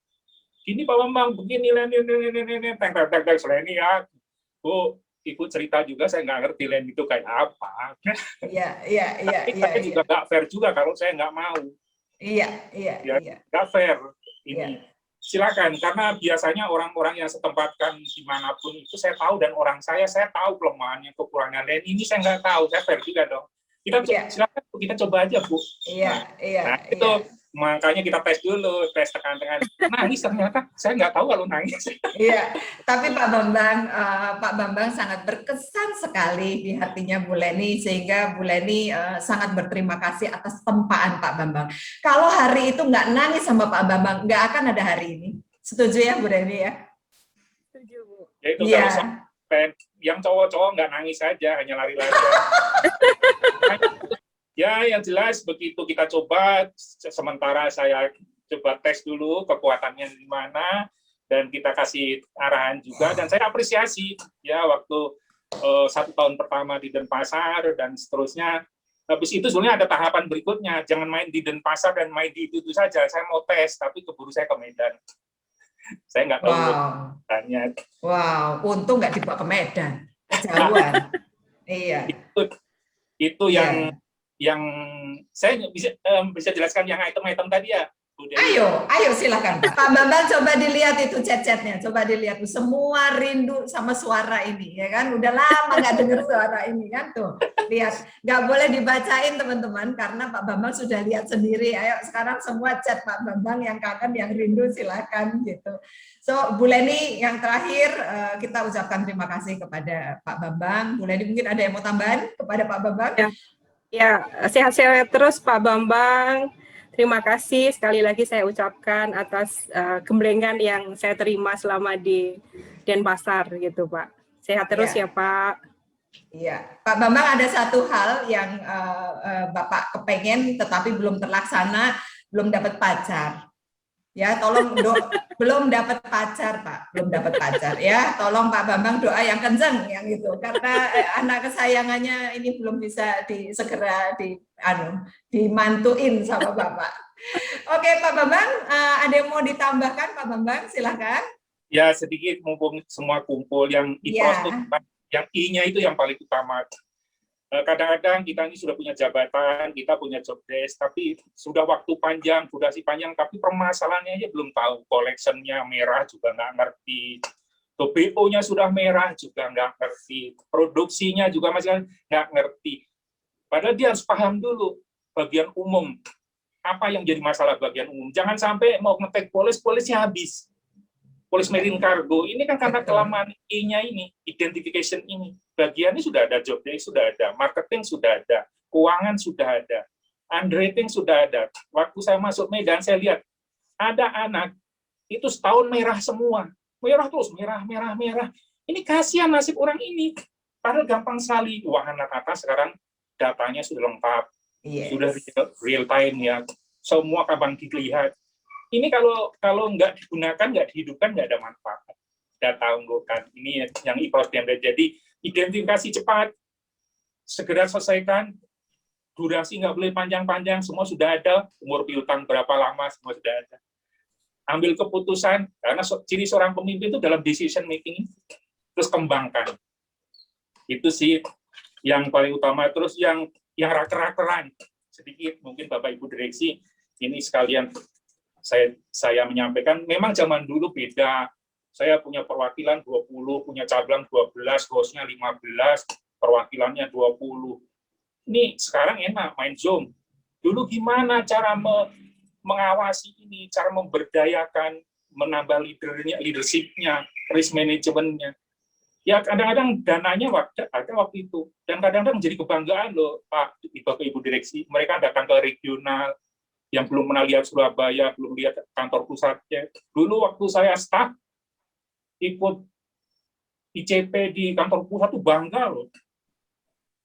gini Pak Bambang, begini, Leni ya. Bu, Ibu cerita juga, saya nggak ngerti Leni itu kayak apa. Iya. Tapi saya juga nggak fair juga kalau saya nggak mau. Iya. Nggak fair Iya. ini. Silakan, karena biasanya orang-orang yang setempatkan dimanapun itu saya tahu, dan orang saya tahu kelemahannya, kekurangan. Dan ini saya nggak tahu, saya fair juga dong. Silakan kita coba aja Bu. Iya. Nah, itu makanya kita tes dulu, tes tekan-tekan. Nangis ternyata, saya nggak tahu kalau nangis. Iya, tapi Pak Bambang sangat berkesan sekali di hatinya Bu Leni, sehingga Bu Leni sangat berterima kasih atas tempaan Pak Bambang. Kalau hari itu nggak nangis sama Pak Bambang, nggak akan ada hari ini. Setuju ya Bu Leni ya? Setuju Bu. Ya itu Iya. kalau yang cowok-cowok nggak nangis saja, hanya lari-lari. Ya, yang jelas begitu kita coba, sementara saya coba tes dulu kekuatannya di mana, dan kita kasih arahan juga, dan saya apresiasi ya waktu 1 tahun pertama di Denpasar dan seterusnya. Habis itu sebenarnya ada tahapan berikutnya, jangan main di Denpasar dan main di itu saja. Saya mau tes, tapi keburu saya ke Medan. Saya nggak tahu tanya. Wow, untung nggak dibawa ke Medan, kejauhan. Iya. Itu yang saya bisa jelaskan yang item-item tadi ya, Bu Dewi. Ayo silakan Pak Bambang, coba dilihat itu chat-chatnya, coba dilihat tuh, semua rindu sama suara ini ya kan, udah lama nggak dengar suara ini kan, tuh lihat, nggak boleh dibacain teman-teman karena Pak Bambang sudah lihat sendiri. Ayo sekarang semua chat Pak Bambang, yang kangen, yang rindu silakan gitu. So Bu Leni, yang terakhir kita ucapkan terima kasih kepada Pak Bambang. Bu Leni mungkin ada yang mau tambahan kepada Pak Bambang? Ya, sehat-sehat terus Pak Bambang. Terima kasih sekali lagi saya ucapkan atas gemblengan yang saya terima selama di Denpasar gitu Pak. Sehat terus ya Pak. Iya, Pak Bambang, ada satu hal yang Bapak kepengen tetapi belum terlaksana, belum dapat pacar. Ya, tolong belum dapat pacar Pak, belum dapat pacar ya. Tolong Pak Bambang doa yang kenceng yang itu, karena anak kesayangannya ini belum bisa segera dimantuin sama Bapak. Oke Pak Bambang, ada yang mau ditambahkan Pak Bambang? Silakan. Ya sedikit, mumpung semua kumpul, yang yang I-nya itu yang paling utama. Kadang-kadang kita ini sudah punya jabatan, kita punya job desk, tapi sudah waktu panjang, durasi panjang, tapi permasalahannya aja belum tahu. Collection-nya merah juga nggak ngerti, BO-nya sudah merah juga nggak ngerti, produksinya juga masih nggak ngerti. Padahal dia harus paham dulu bagian umum, apa yang jadi masalah bagian umum. Jangan sampai mau ngetek polisnya habis. Polis marine cargo ini kan karena kelamaan I-nya ini, identification ini. Bagiannya sudah ada, job day sudah ada, marketing sudah ada, keuangan sudah ada, underwriting sudah ada. Waktu saya masuk Medan, saya lihat ada anak itu setahun merah semua, merah terus, merah. Ini kasihan nasib orang ini. Padahal gampang sekali. Wahana Tata sekarang datanya sudah lengkap, sudah real time ya. Semua kapan dilihat. Ini kalau nggak digunakan, nggak dihidupkan, nggak ada manfaat. Data unggulkan. Ini yang e-procurement. Jadi identifikasi cepat, segera selesaikan. Durasi nggak boleh panjang-panjang, semua sudah ada. Umur piutang berapa lama, semua sudah ada. Ambil keputusan, karena ciri seorang pemimpin itu dalam decision making, terus kembangkan. Itu sih yang paling utama. Terus yang raker-rakeran sedikit, mungkin Bapak Ibu direksi ini sekalian saya menyampaikan, memang zaman dulu beda. Saya punya perwakilan 20, punya cabang 12, hostnya 15, perwakilannya 20. Ini sekarang enak main Zoom. Dulu gimana cara mengawasi ini, cara memberdayakan, menambah leadership-nya, risk management-nya. Ya kadang-kadang dananya ada waktu itu, dan kadang-kadang menjadi kebanggaan loh Pak, Bapak Ibu direksi. Mereka datang ke regional yang belum pernah lihat Surabaya, belum lihat kantor pusatnya. Dulu waktu saya staff ikut ICP di kantor pusat tuh bangga loh.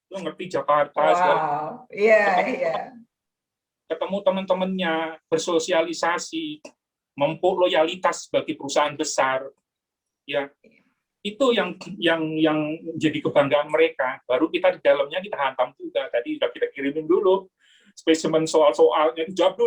Lo ngerti Jakarta, ketemu teman-temannya, bersosialisasi, memupuk loyalitas bagi perusahaan besar. Ya, itu yang jadi kebanggaan mereka. Baru kita di dalamnya kita hantam juga. Tadi udah kita kirimin dulu spesimen soal-soalnya, jawab,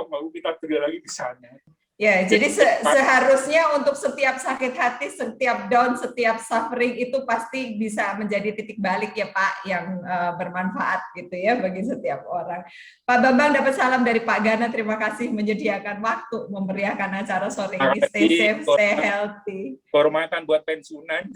baru kita kerja lagi di sana. Ya, jadi seharusnya untuk setiap sakit hati, setiap down, setiap suffering itu pasti bisa menjadi titik balik ya Pak, yang bermanfaat gitu ya bagi setiap orang. Pak Bambang dapat salam dari Pak Gana, terima kasih menyediakan waktu memeriahkan acara sore ini. Stay safe, stay healthy. Kehormatan buat pensiunan.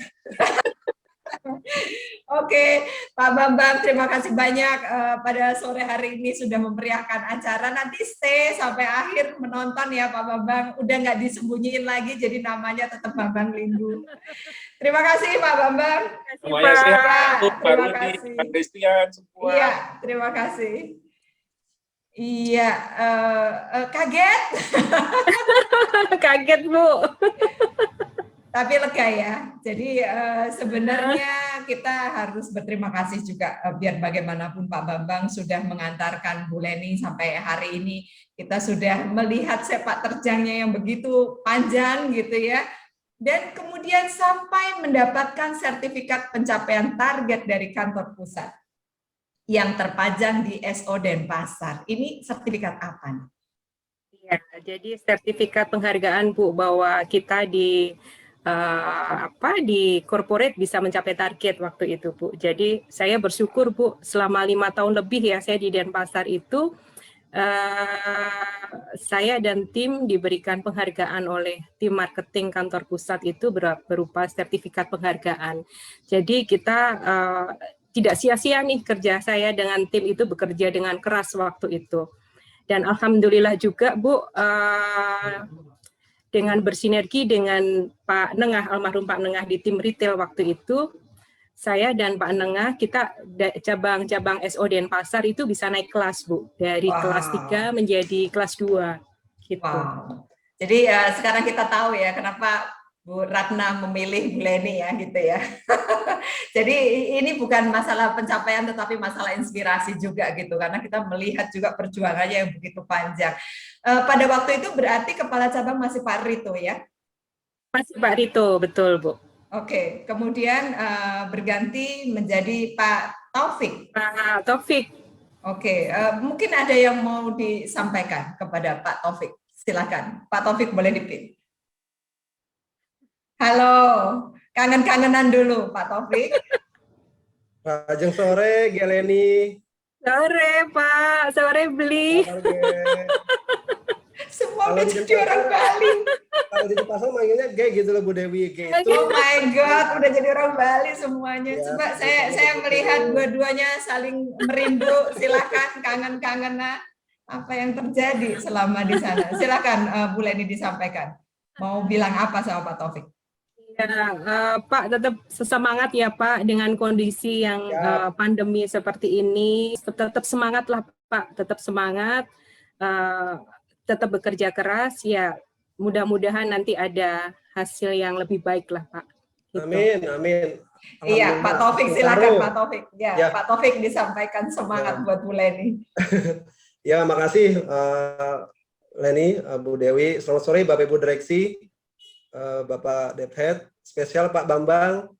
Oke, Pak Bambang, terima kasih banyak pada sore hari ini sudah memeriahkan acara. Nanti stay sampai akhir menonton ya Pak Bambang. Udah nggak disembunyiin lagi, jadi namanya tetap Bambang Lindu. Terima kasih Pak Bambang. Semuanya sehat, terima kasih. Pak Christian, semua. Iya, terima kasih. Iya, kaget. Kaget Bu. Tapi lega ya. Jadi sebenarnya kita harus berterima kasih juga biar bagaimanapun Pak Bambang sudah mengantarkan Bu Leni sampai hari ini. Kita sudah melihat sepak terjangnya yang begitu panjang gitu ya. Dan kemudian sampai mendapatkan sertifikat pencapaian target dari kantor pusat yang terpajang di SO Denpasar. Ini sertifikat apa nih? Ya, jadi sertifikat penghargaan Bu bahwa kita di corporate bisa mencapai target waktu itu Bu. Jadi saya bersyukur Bu, selama 5 tahun lebih ya saya di Denpasar itu saya dan tim diberikan penghargaan oleh tim marketing kantor pusat itu berupa sertifikat penghargaan. Jadi kita tidak sia-sia nih kerja saya dengan tim itu bekerja dengan keras waktu itu. Dan alhamdulillah juga Bu, dengan bersinergi dengan Pak Nengah, almarhum Pak Nengah di tim retail waktu itu, saya dan Pak Nengah, kita cabang-cabang SO Denpasar itu bisa naik kelas, Bu. Dari kelas 3 menjadi kelas 2. Gitu. Wow. Jadi sekarang kita tahu ya kenapa Bu Ratna memilih Bu Leni ya gitu ya. Jadi ini bukan masalah pencapaian tetapi masalah inspirasi juga gitu karena kita melihat juga perjuangannya yang begitu panjang. Pada waktu itu berarti kepala cabang masih Pak Rito ya? Masih Pak Rito, betul Bu. Oke, kemudian berganti menjadi Pak Taufik. Pak Taufik. Oke, mungkin ada yang mau disampaikan kepada Pak Taufik. Silakan, Pak Taufik boleh dipilih. Halo, kangen-kangenan dulu Pak Taufik. Ajeng sore, Geleni. Sore Pak, sore Beli. Semua menjadi orang Bali. kalau di pasar manggilnya G gitu loh Bu Dewi. G itu Oh my God, udah jadi orang Bali semuanya. Ya, Coba betul, saya betul. melihat dua-duanya saling merindu. Silakan kangen-kangen apa yang terjadi selama di sana. Silakan Bu Leni disampaikan. Mau bilang apa sama Pak Taufik? Ya, Pak tetap semangat ya Pak dengan kondisi yang Ya. pandemi seperti ini. Tetap semangat lah Pak, tetap semangat, tetap bekerja keras. Ya, mudah-mudahan nanti ada hasil yang lebih baik lah Pak. Gitu. Amin, amin. Iya, Pak Taufik silakan Pak Taufik. Ya, Ya. Pak Taufik disampaikan semangat buat Bu Leni. Ya, makasih Leni, Bu Dewi. Selamat sore Bapak Ibu Direksi, Bapak Deput, spesial Pak Bambang.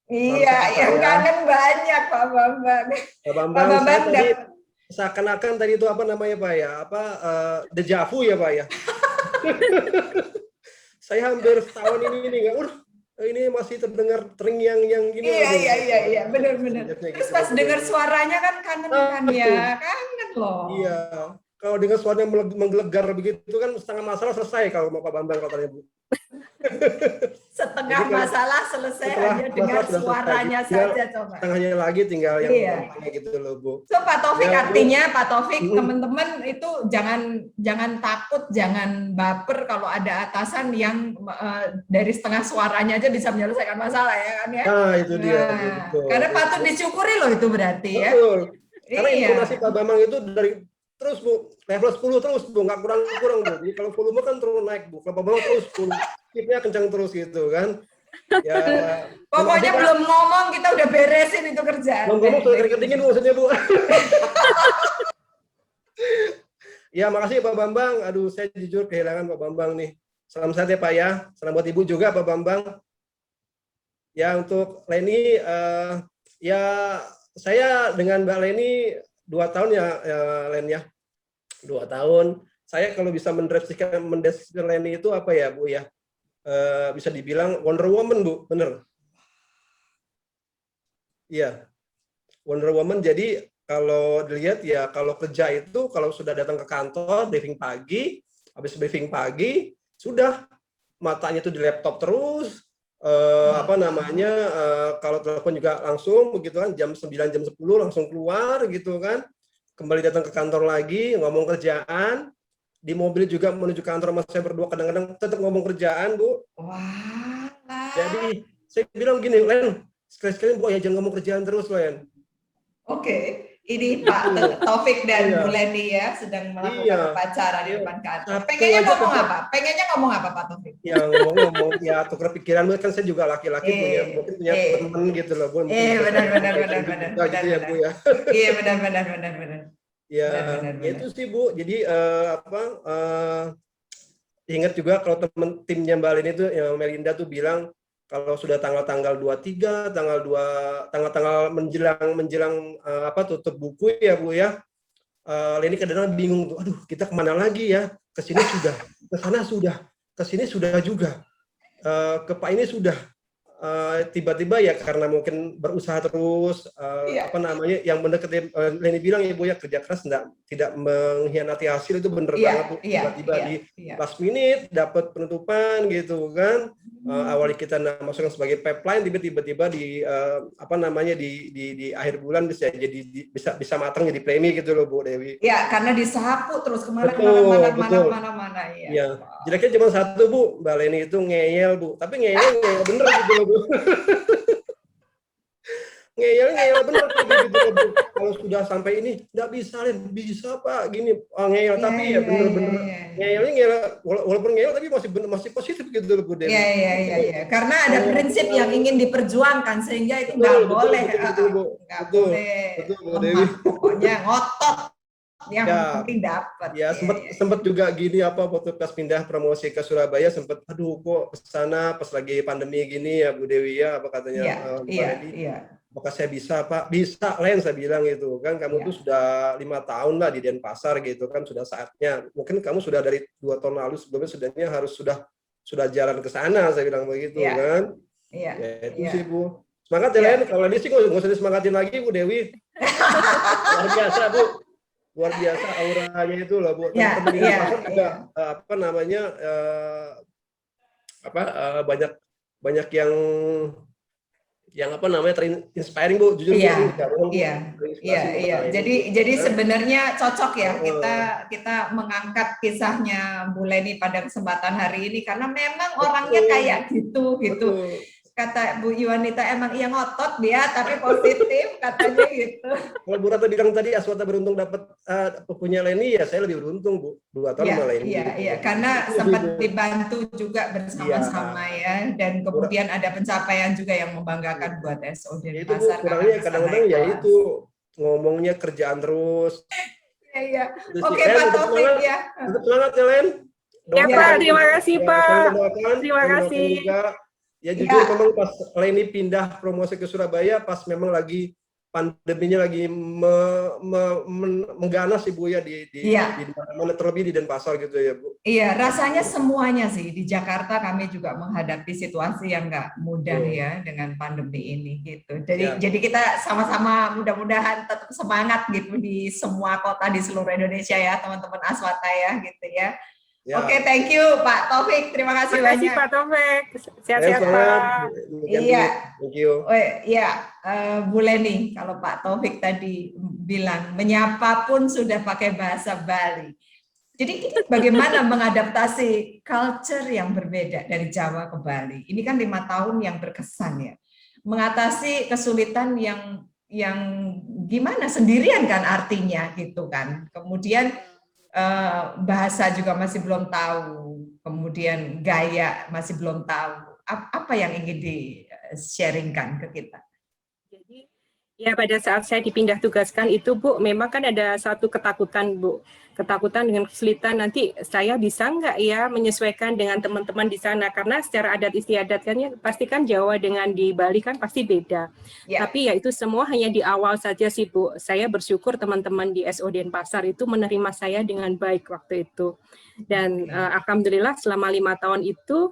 Iya, yang kangen banyak Pak Bambang. Pak Bambang, saya tadi seakan-akan tadi itu apa namanya Pak ya? Dejavu ya Pak ya? Saya hampir setahun ini nggak, ini masih terdengar terngiang yang gini. Iya, benar-benar. Terus pas dengar suaranya kan kangen kan ya, kangen loh. Iya, kalau dengar suaranya menggelegar begitu kan setengah masalah selesai kalau mau Pak Bambang katanya Bu. Setengah masalah selesai hanya dengar suaranya saja coba. Setengahnya lagi tinggal yang gitu loh Bu. So Pak Taufik artinya Pak Taufik teman-teman itu jangan takut, jangan baper kalau ada atasan yang dari setengah suaranya aja bisa menyelesaikan masalah ya kan ya. Nah itu dia. Betul. Karena patut disyukuri loh itu berarti ya. Betul. Karena informasi Pak Bambang itu dari terus Bu, level 10 terus Bu, nggak kurang Bu. Jadi kalau volume kan terus naik Bu, kalau Pak Bambang terus chipnya kencang terus gitu kan. Ya, pokoknya belum ngomong kita udah beresin itu kerjaan. Belum ngomong sudah ketingin maksudnya Bu. Ya makasih Pak Bambang. Aduh saya jujur kehilangan Pak Bambang nih. Salam sehat ya Pak ya. Salam buat Ibu juga Pak Bambang. Ya untuk Leni, ya saya dengan Mbak Leni 2 tahun ya Len ya. 2 tahun. Saya kalau bisa mendeskripsikan Leni itu apa ya Bu ya? Bisa dibilang Wonder Woman Bu, bener. Iya. Wonder Woman jadi kalau dilihat ya kalau kerja itu kalau sudah datang ke kantor briefing pagi, habis briefing pagi sudah matanya itu di laptop terus. Kalau telepon juga langsung begitu kan jam 9 jam 10 langsung keluar gitu kan, kembali datang ke kantor lagi ngomong kerjaan, di mobil juga menuju kantor sama saya berdua kadang-kadang tetap ngomong kerjaan Bu. Wah. Jadi saya bilang gini Len, sekali-sekali Bu ya jangan ngomong kerjaan terus Len. Oke. Ini Pak Taufik dan Bu Leni ya sedang melakukan upacara di depan kantor. Pengennya ngomong apa? Pengennya ngomong apa Pak Taufik? Ya ngomong ya tukar pikiran kan saya juga laki-laki punya mungkin punya teman gitu loh Bu. Benar. Gitu ya Bu ya. Iya benar. Ya itu sih Bu. Jadi ingat juga kalau teman timnya Mbak Leni itu yang Melinda tuh bilang kalau sudah tanggal 23, tanggal menjelang tutup buku ya Bu ya. Leni kadang-kadang bingung tuh, aduh kita kemana lagi ya? Ke sini sudah, ke sana sudah, ke sini sudah juga. Ke Pak ini sudah. Tiba-tiba ya karena mungkin berusaha terus yang mendekati Leni bilang ya Bu ya kerja keras tidak mengkhianati hasil itu bener banget Bu. Tiba-tiba di last minute dapat penutupan gitu kan. Awalnya kita masukkan sebagai pipeline tiba-tiba di di akhir bulan bisa matang jadi premi gitu loh Bu Dewi. Ya karena disapu terus kemana ya. Jeleknya cuma satu Bu, Mbak Leni itu ngeyel Bu, tapi ngeyel bener gitu loh Bu. ngeyel bener gitu loh Bu. Kalau sudah sampai ini nggak bisa Len, bisa Pak gini ngeyel tapi ya bener-bener ngeyel walaupun ngeyel tapi masih positif gitu loh Bu Dewi. Iya. Karena ada prinsip yang ingin diperjuangkan sehingga itu nggak boleh Bu Dewi. Pokoknya ngotot yang penting dapat. Ya sempat juga gini waktu pas pindah promosi ke Surabaya sempat aduh kok kesana pas lagi pandemi gini ya Bu Dewi ya apa katanya Iya. Apakah saya bisa Pak? Bisa Len saya bilang gitu kan kamu tuh sudah 5 tahun lah di Denpasar gitu kan sudah saatnya mungkin kamu sudah dari 2 tahun lalu sebelumnya sudah jalan ke sana saya bilang begitu kan. Iya. Ya, itu sih Bu. Semangat ya Len. Kalau ini sih nggak usah disemangatin lagi Bu Dewi. Luar biasa Bu. Luar biasa auranya itu loh Bu. Teman-teman juga banyak yang apa namanya terinspiring Bu, jujur Bu, Iya, Bu, iya, terinspirasi iya, mengenai iya. ini. Jadi sebenarnya cocok ya Heeh. kita mengangkat kisahnya Bu Leni pada kesempatan hari ini karena memang orangnya Betul, kayak gitu. betul. Kata Bu Yuanita emang iya ngotot dia tapi positif katanya gitu. Kalau Bu Ratna bilang tadi Aswata beruntung dapat punya Leni, ya saya lebih beruntung Bu, 2 tahun sama Leni. Iya, Gitu. iya, karena Itu lebih, sempat Bu. dibantu juga Iya. bersama-sama ya, dan Bu Ra- kemudian ada pencapaian juga yang membanggakan buat SOD Ya itu Bu, Pasar karena kurangnya bisa kadang-kadang naik ya kelas. itu ngomongnya kerjaan terus. Iya, iya. Itu sih. Oke, Len, Pak tetap Taufik semangat, ya. tetap semangat ya Len. Ya Iya. Pak, terima kasih Ya, Pak. saya mendoakan, Terima saya mendoakan kasih. juga. Ya jujur Ya. memang pas Leni pindah promosi ke Surabaya, pas memang lagi pandeminya lagi mengganas Ibu ya di Iya. mana terlebih di Denpasar gitu ya Bu. Iya, rasanya semuanya sih di Jakarta kami juga menghadapi situasi yang nggak mudah ya dengan pandemi ini gitu. Ya. Jadi kita sama-sama mudah-mudahan tetap semangat gitu di semua kota di seluruh Indonesia ya teman-teman Aswata ya gitu ya. Ya. Oke, thank you Pak Taufik. Terima kasih Terima kasih banyak. Pak Taufik. Sehat-sehat Semangat. Pak. Iya. Thank you. Iya, Bu Leni, kalau Pak Taufik tadi bilang menyapa pun sudah pakai bahasa Bali. Jadi ini bagaimana mengadaptasi culture yang berbeda dari Jawa ke Bali? Ini kan 5 tahun yang berkesan ya. Mengatasi kesulitan yang gimana sendirian kan artinya gitu kan. Kemudian bahasa juga masih belum tahu. Kemudian gaya masih belum tahu. Apa yang ingin di-sharingkan ke kita? Jadi ya pada saat saya dipindah tugaskan itu Bu, memang kan ada satu ketakutan Bu. Ketakutan dengan kesulitan nanti saya bisa nggak ya menyesuaikan dengan teman-teman di sana. Karena secara adat istiadat kan ya pasti kan Jawa dengan di Bali kan pasti beda. Ya. Tapi ya itu semua hanya di awal saja sih Bu. Saya bersyukur teman-teman di SO Denpasar itu menerima saya dengan baik waktu itu. Dan alhamdulillah selama 5 tahun itu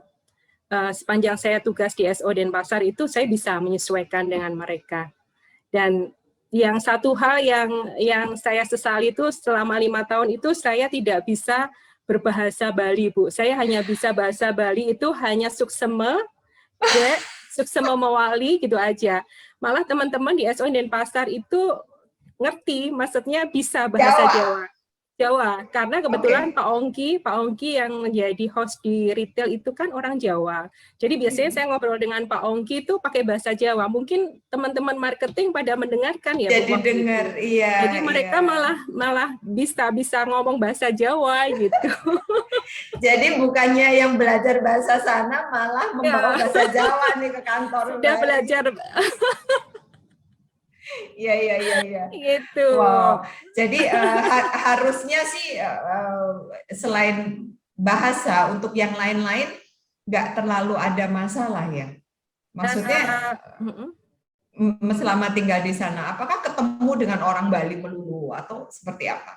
sepanjang saya tugas di SO Denpasar itu saya bisa menyesuaikan dengan mereka. Dan yang satu hal yang saya sesali itu selama 5 tahun itu saya tidak bisa berbahasa Bali, Bu. Saya hanya bisa bahasa Bali itu hanya suksema, suksema mewali gitu aja. Malah teman-teman di SO Denpasar itu ngerti, maksudnya bisa bahasa Jawa. Karena kebetulan Pak Ongki yang menjadi host di retail itu kan orang Jawa. Jadi biasanya saya ngobrol dengan Pak Ongki itu pakai bahasa Jawa. Mungkin teman-teman marketing pada mendengarkan ya. Jadi dengar, iya. Jadi mereka malah bisa ngomong bahasa Jawa gitu. Jadi bukannya yang belajar bahasa sana malah membawa bahasa Jawa nih ke kantor. Sudah belajar. Iya. Gitu. Wow. Jadi harusnya sih selain bahasa untuk yang lain-lain nggak terlalu ada masalah ya. Maksudnya selama tinggal di sana, apakah ketemu dengan orang Bali melulu atau seperti apa?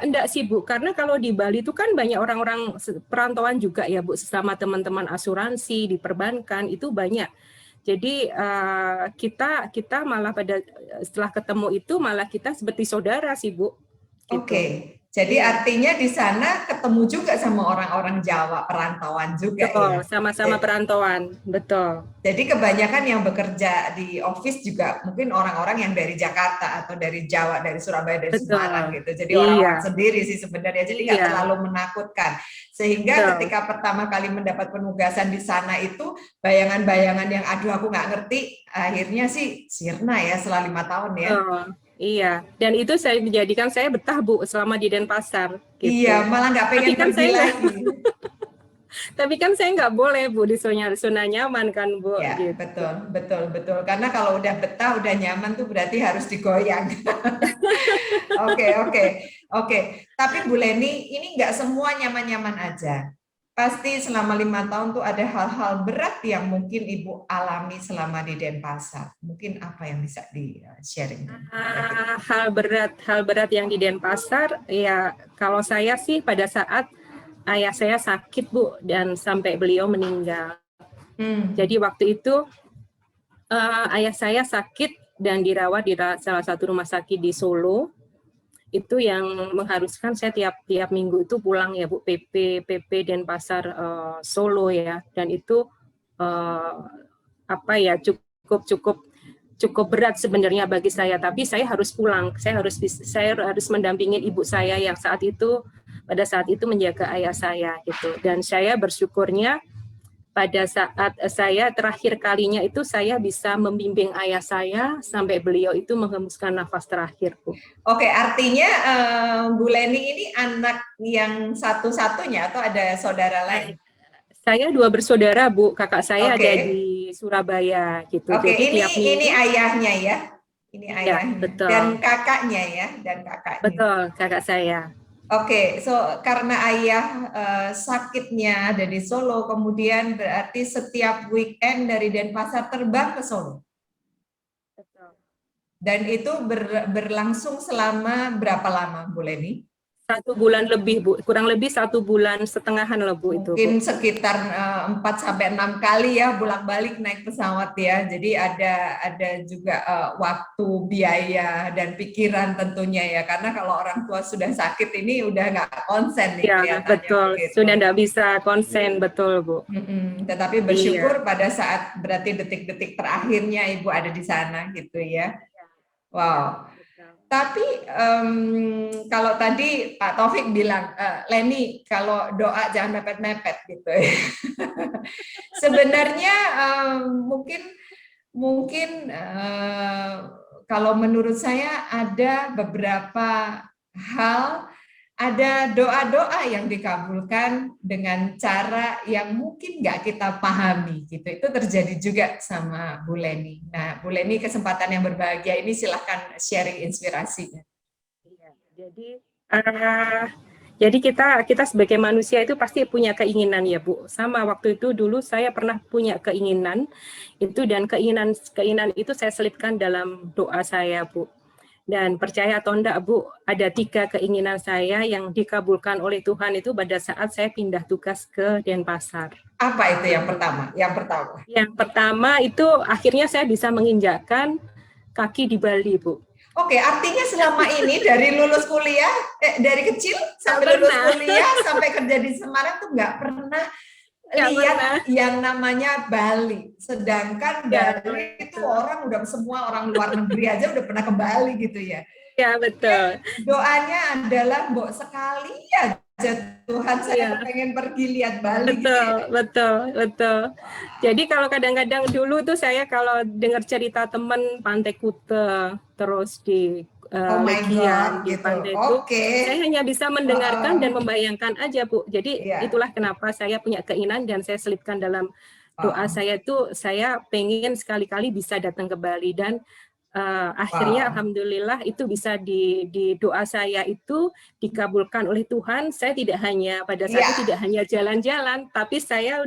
Enggak sih Bu, karena kalau di Bali itu kan banyak orang-orang perantauan juga ya Bu, sesama teman-teman asuransi di perbankan itu banyak. Jadi kita malah setelah ketemu itu malah kita seperti saudara sih Bu. Gitu. Oke, jadi artinya di sana ketemu juga sama orang-orang Jawa perantauan juga. Betul, ya. Sama-sama perantauan, betul. Jadi kebanyakan yang bekerja di office juga mungkin orang-orang yang dari Jakarta atau dari Jawa, dari Surabaya, dari Semarang gitu. Jadi orang-orang sendiri sih sebenarnya, jadi nggak terlalu menakutkan. Sehingga ketika pertama kali mendapat penugasan di sana itu bayangan-bayangan yang aduh aku nggak ngerti, akhirnya sih sirna ya setelah 5 tahun ya. Iya, dan itu saya menjadikan saya betah Bu selama di Denpasar. Gitu. Iya, malah nggak pengen pergi lagi. Tapi kan saya nggak boleh Bu di zona nyaman kan Bu. Ya, gitu. betul. Karena kalau udah betah, udah nyaman tuh berarti harus digoyang. Oke. Tapi Bu Leni, ini nggak semua nyaman-nyaman aja. Pasti selama 5 tahun tuh ada hal-hal berat yang mungkin Ibu alami selama di Denpasar. Mungkin apa yang bisa di-sharing? Hal berat yang di Denpasar, ya kalau saya sih pada saat ayah saya sakit Bu, dan sampai beliau meninggal. Jadi waktu itu ayah saya sakit dan dirawat di salah satu rumah sakit di Solo. itu yang mengharuskan saya tiap minggu itu pulang ya Bu, PP Denpasar Solo ya, dan itu apa ya, cukup berat sebenarnya bagi saya, tapi saya harus pulang, saya harus mendampingin ibu saya yang pada saat itu menjaga ayah saya gitu. Dan saya bersyukurnya pada saat saya terakhir kalinya itu saya bisa membimbing ayah saya sampai beliau itu menghembuskan nafas terakhir, Bu. Oke, artinya Bu Leni ini anak yang satu-satunya atau ada saudara lain? Saya 2 bersaudara, Bu. Kakak saya Oke. ada di Surabaya gitu. Oke, Jadi tiap minggu, ini ayahnya ya. Ini ya, ayahnya. betul. Dan kakaknya ya, dan kakaknya. Betul, kakak saya. Oke, so karena ayah sakitnya ada di Solo, kemudian berarti setiap weekend dari Denpasar terbang ke Solo. Betul. Dan itu berlangsung selama berapa lama, Bu Leni? 1 bulan lebih, Bu. Kurang lebih 1 bulan setengahan lah, Bu, itu. Mungkin Bu. sekitar 4-6 kali ya bolak-balik naik pesawat ya. Jadi ada juga waktu, biaya dan pikiran tentunya ya. Karena kalau orang tua sudah sakit ini udah nggak konsen nih Ya, kelihatannya. betul. Begitu. Sudah nggak bisa konsen, betul, Bu. Tetapi bersyukur pada saat berarti detik-detik terakhirnya Ibu ada di sana gitu ya. Wow. Tapi kalau tadi Pak Taufik bilang, Leni kalau doa jangan mepet-mepet gitu. Sebenarnya mungkin kalau menurut saya ada beberapa hal, ada doa-doa yang dikabulkan dengan cara yang mungkin nggak kita pahami gitu. Itu terjadi juga sama Bu Leni. Nah, Bu Leni, kesempatan yang berbahagia ini silahkan sharing inspirasinya. Jadi kita sebagai manusia itu pasti punya keinginan ya, Bu. Sama waktu itu dulu saya pernah punya keinginan itu, dan keinginan itu saya selipkan dalam doa saya, Bu. Dan percaya atau enggak, Bu, ada 3 keinginan saya yang dikabulkan oleh Tuhan itu pada saat saya pindah tugas ke Denpasar. Apa itu yang pertama? Yang pertama itu akhirnya saya bisa menginjakkan kaki di Bali, Bu. Oke, artinya selama ini dari lulus kuliah, dari kecil sampai lulus kuliah sampai kerja di Semarang tuh nggak pernah lihat yang namanya Bali. Sedangkan Bali itu semua orang luar negeri aja udah pernah ke Bali gitu ya. Ya, betul. Doanya adalah mbok sekali aja Tuhan, saya pengen pergi lihat Bali. Betul. Jadi kalau kadang-kadang dulu tuh saya kalau dengar cerita teman Pantai Kuta, terus di Legian, di Pantai itu, saya hanya bisa mendengarkan dan membayangkan aja, Bu. Jadi itulah kenapa saya punya keinginan dan saya selipkan dalam doa saya itu, saya pengen sekali-kali bisa datang ke Bali. Dan akhirnya alhamdulillah itu bisa di doa saya itu dikabulkan oleh Tuhan. Saya tidak hanya pada saat itu tidak hanya jalan-jalan, tapi saya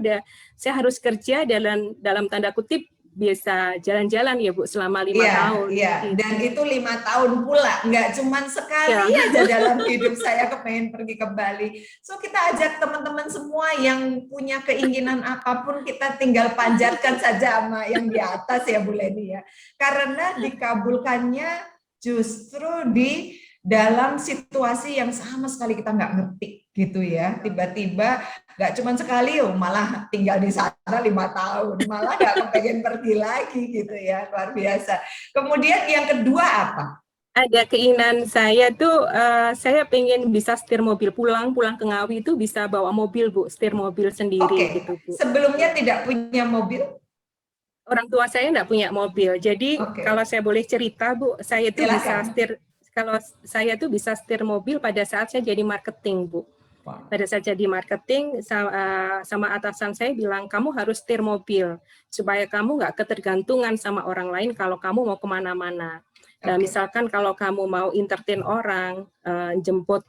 harus kerja dalam tanda kutip biasa jalan-jalan ya, Bu, selama 5 tahun. Iya, dan itu 5 tahun pula, nggak cuma sekali aja dalam hidup saya kepengen pergi ke Bali. So kita ajak teman-teman semua yang punya keinginan apapun, kita tinggal panjatkan saja sama yang di atas ya, Bu Leni ya. Karena dikabulkannya justru di dalam situasi yang sama sekali kita nggak ngerti gitu ya. Tiba-tiba nggak cuma sekali, malah tinggal di sana 5 tahun, malah nggak kepengen pergi lagi gitu ya, luar biasa. Kemudian yang kedua apa? Ada keinginan saya tuh, saya pengen bisa setir mobil pulang ke Ngawi itu bisa bawa mobil, Bu, setir mobil sendiri gitu, Bu. Sebelumnya tidak punya mobil? Orang tua saya nggak punya mobil, jadi kalau saya boleh cerita, Bu, saya tuh bisa setir. Kalau saya tuh bisa setir mobil pada saat saya jadi marketing, Bu. Pada saat jadi marketing, sama atasan saya bilang, kamu harus setir mobil, supaya kamu nggak ketergantungan sama orang lain kalau kamu mau kemana-mana. Nah, misalkan kalau kamu mau entertain orang, menjemput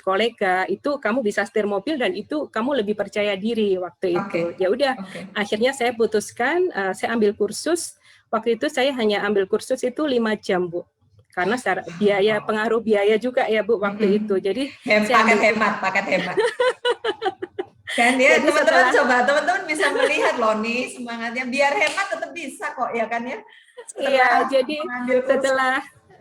kolega, itu kamu bisa setir mobil dan itu kamu lebih percaya diri waktu itu. Ya udah, akhirnya saya putuskan, saya ambil kursus. Waktu itu saya hanya ambil kursus itu 5 jam, Bu. Karena pengaruh biaya juga ya, Bu, waktu itu. Jadi paket hemat. Kan ya, teman-teman bisa melihat loh nih semangatnya, biar hemat tetap bisa kok ya kan ya. Iya, jadi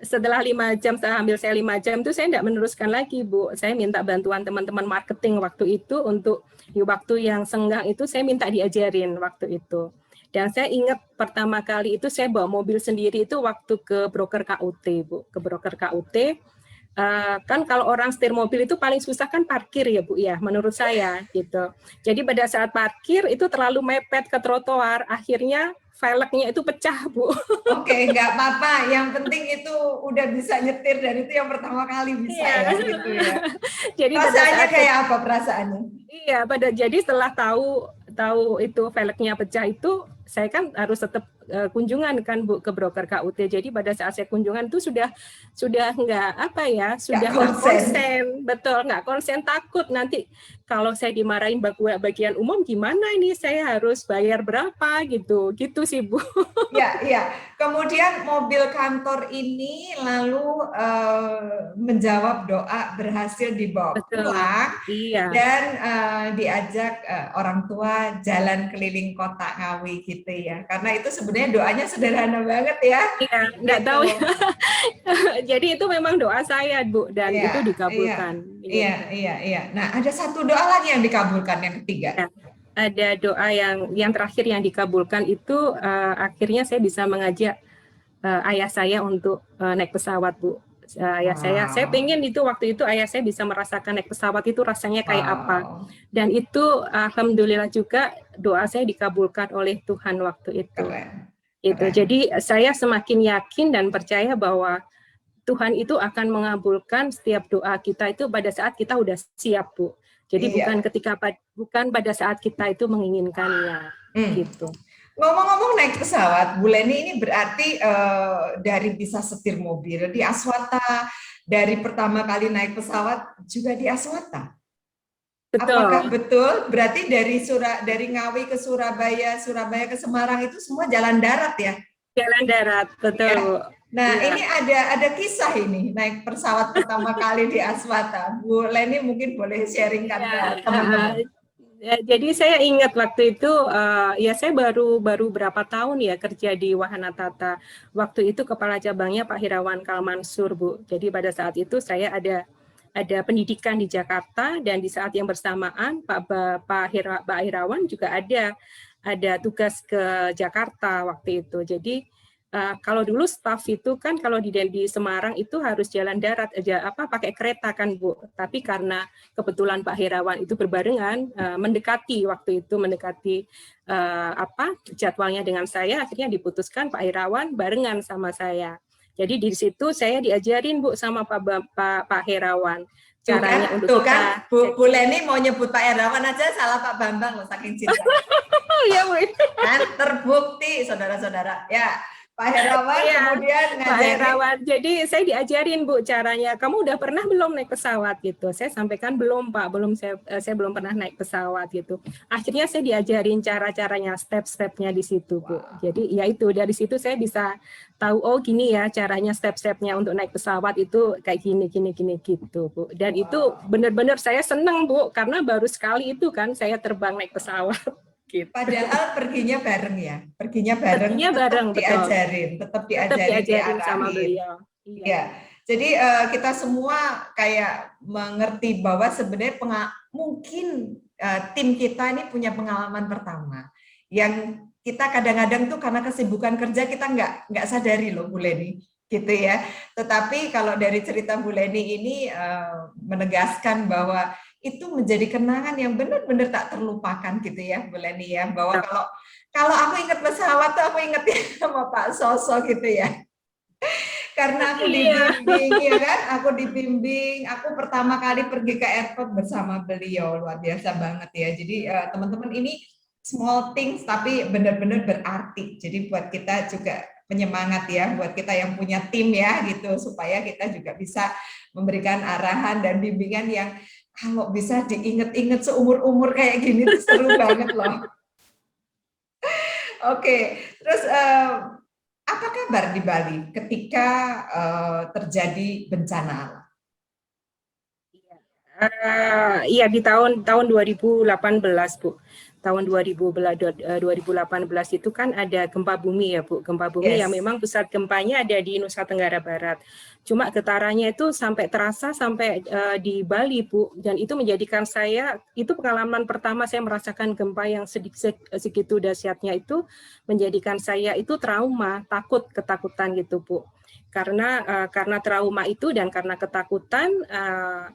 setelah 5 jam, ambil saya 5 jam itu saya tidak meneruskan lagi, Bu. Saya minta bantuan teman-teman marketing waktu itu untuk di waktu yang senggang itu saya minta diajarin waktu itu. Dan saya ingat pertama kali itu saya bawa mobil sendiri itu waktu ke broker KUT, Bu. Ke broker KUT. Kan kalau orang setir mobil itu paling susah kan parkir ya Bu ya, menurut saya gitu. Jadi pada saat parkir itu terlalu mepet ke trotoar, akhirnya velgnya itu pecah Bu. Oke, nggak apa-apa. Yang penting itu udah bisa nyetir dan itu yang pertama kali bisa ya gitu ya. Jadi Perasaannya kayak apa perasaannya? Iya, jadi setelah tahu itu velgnya pecah itu, saya kan harus tetap kunjungan kan Bu ke broker KUT. Jadi pada saat saya kunjungan itu sudah nggak apa ya, sudah nggak konsen, betul nggak konsen, takut nanti kalau saya dimarahin bagian umum gimana ini, saya harus bayar berapa gitu sih Bu. Ya. Kemudian mobil kantor ini lalu menjawab doa, berhasil dibawa pulang. Iya. Dan diajak orang tua jalan keliling kota Ngawi gitu ya. Karena itu sebenarnya doanya sederhana banget ya. Iya, nggak tahu ya. Jadi itu memang doa saya Bu, dan itu dikabulkan. Iya. Nah, ada satu doa lagi yang dikabulkan, yang ketiga. Ya. Ada doa yang terakhir yang dikabulkan itu akhirnya saya bisa mengajak ayah saya untuk naik pesawat Bu. Ayah saya pengen itu waktu itu ayah saya bisa merasakan naik pesawat itu rasanya kayak apa. Dan itu alhamdulillah juga doa saya dikabulkan oleh Tuhan waktu itu. Itu. Jadi saya semakin yakin dan percaya bahwa Tuhan itu akan mengabulkan setiap doa kita itu pada saat kita udah siap Bu. Jadi bukan pada saat kita itu menginginkannya gitu. Ngomong-ngomong naik pesawat, Bu Leni ini berarti dari bisa setir mobil di Aswata, dari pertama kali naik pesawat juga di Aswata. Betul. Apakah betul? Berarti dari Ngawi ke Surabaya, Surabaya ke Semarang itu semua jalan darat ya? Jalan darat, betul. Ya. Nah, ini ada kisah ini naik pesawat pertama kali di Aswata. Bu Leni mungkin boleh sharingkan ke teman-teman. Jadi saya ingat waktu itu, ya saya baru berapa tahun ya kerja di Wahana Tata. Waktu itu kepala cabangnya Pak Hirawan Kalmansur Bu. Jadi pada saat itu saya ada pendidikan di Jakarta, dan di saat yang bersamaan Pak Hirawan juga ada tugas ke Jakarta waktu itu. Jadi kalau dulu staff itu kan kalau di Semarang itu harus jalan darat aja pakai kereta kan Bu. Tapi karena kebetulan Pak Hirawan itu berbarengan mendekati jadwalnya dengan saya, akhirnya diputuskan Pak Hirawan barengan sama saya. Jadi di situ saya diajarin Bu sama Pak Hirawan caranya untuk kita. Bu Leni mau nyebut Pak Hirawan aja salah Pak Bambang loh saking cinta. Iya Bu. Kan terbukti saudara-saudara. Ya. Pak Hirawan kemudian ngajarin. Pak Hirawan, jadi saya diajarin Bu caranya. Kamu udah pernah belum naik pesawat gitu? Saya sampaikan belum Pak, saya belum pernah naik pesawat gitu. Akhirnya saya diajarin cara-caranya, step-stepnya di situ Bu. Jadi ya itu dari situ saya bisa tahu oh gini ya caranya step-stepnya untuk naik pesawat itu kayak gini gitu Bu. Dan itu benar-benar saya senang Bu karena baru sekali itu kan saya terbang naik pesawat. Gitu. Padahal perginya bareng ya, tetap diajarin sama beliau. Iya. Jadi kita semua kayak mengerti bahwa sebenarnya mungkin tim kita ini punya pengalaman pertama yang kita kadang-kadang tuh karena kesibukan kerja kita nggak sadari loh Bu Leni, gitu ya. Tetapi kalau dari cerita Bu Leni ini menegaskan bahwa itu menjadi kenangan yang benar-benar tak terlupakan gitu ya Bu Leni ya, bahwa kalau aku ingat pesawat tuh aku ingat sama Pak Soso gitu ya. Karena aku dibimbing ya kan, aku pertama kali pergi ke airport bersama beliau, luar biasa banget ya. Jadi teman-teman ini small things tapi benar-benar berarti. Jadi buat kita juga penyemangat ya, buat kita yang punya tim ya gitu, supaya kita juga bisa memberikan arahan dan bimbingan yang kalau bisa diinget-inget seumur-umur kayak gini tuh seru banget loh. Oke, terus apa kabar di Bali ketika terjadi bencana alam? Iya di tahun 2018 Bu. tahun 2018 itu kan ada gempa bumi ya Bu, gempa bumi yang memang pusat gempanya ada di Nusa Tenggara Barat. Cuma getarannya itu sampai terasa sampai di Bali Bu, dan itu menjadikan saya, itu pengalaman pertama saya merasakan gempa yang segitu dahsyatnya, itu menjadikan saya itu trauma, ketakutan gitu Bu. Karena trauma itu dan karena ketakutan,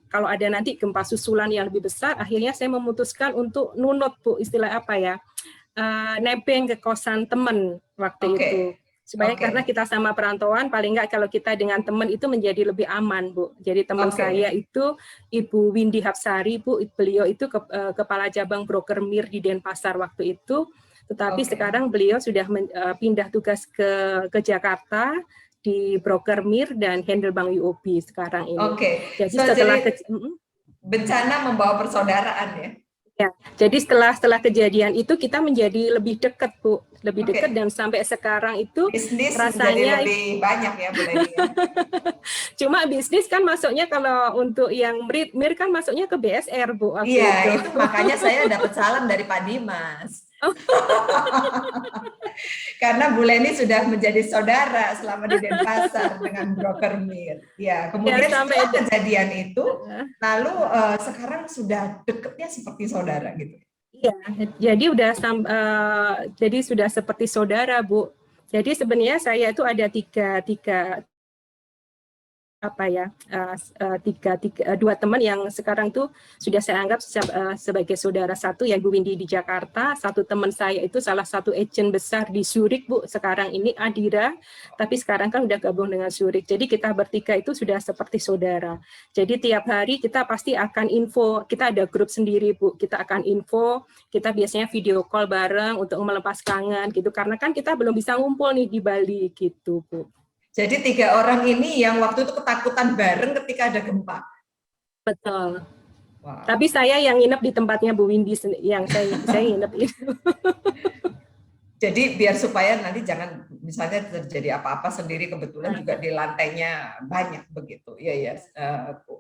kalau ada nanti gempa susulan yang lebih besar, akhirnya saya memutuskan untuk nunut Bu, istilah apa ya, nebeng ke kosan teman waktu itu. Supaya karena kita sama perantauan, paling nggak kalau kita dengan teman itu menjadi lebih aman Bu. Jadi teman saya itu Ibu Windy Hapsari Bu, beliau itu kepala cabang broker MIR di Denpasar waktu itu. Tetapi sekarang beliau sudah pindah tugas ke Jakarta di broker MIR dan handle Bank UOB sekarang ini. Jadi setelah bencana membawa persaudaraan ya. Ya, jadi setelah kejadian itu kita menjadi lebih dekat Bu, lebih dekat, dan sampai sekarang itu bisnis rasanya lebih banyak ya Bu Leni. Cuma bisnis kan masuknya kalau untuk yang MIR kan masuknya ke BSR Bu. Iya, itu makanya saya dapat salam dari Pak Dimas. Karena Bu Leni sudah menjadi saudara selama di Denpasar dengan broker MIR. Ya, kemudian setelah kejadian itu, lalu sekarang sudah dekatnya seperti saudara gitu. Iya, jadi sudah seperti saudara Bu. Jadi sebenarnya saya itu ada dua teman yang sekarang tuh sudah saya anggap sebagai saudara. Satu ya Bu Windy di Jakarta, satu teman saya itu salah satu agent besar di Zurich Bu, sekarang ini Adira, tapi sekarang kan udah gabung dengan Zurich. Jadi kita bertiga itu sudah seperti saudara. Jadi tiap hari kita pasti akan info, kita ada grup sendiri Bu, kita akan info, kita biasanya video call bareng untuk melepas kangen gitu, karena kan kita belum bisa ngumpul nih di Bali gitu Bu. Jadi 3 orang ini yang waktu itu ketakutan bareng ketika ada gempa. Betul. Wow. Tapi saya yang nginep di tempatnya Bu Windy, yang saya nginep itu. Jadi biar supaya nanti jangan misalnya terjadi apa-apa sendiri, kebetulan juga di lantainya banyak begitu. Ya,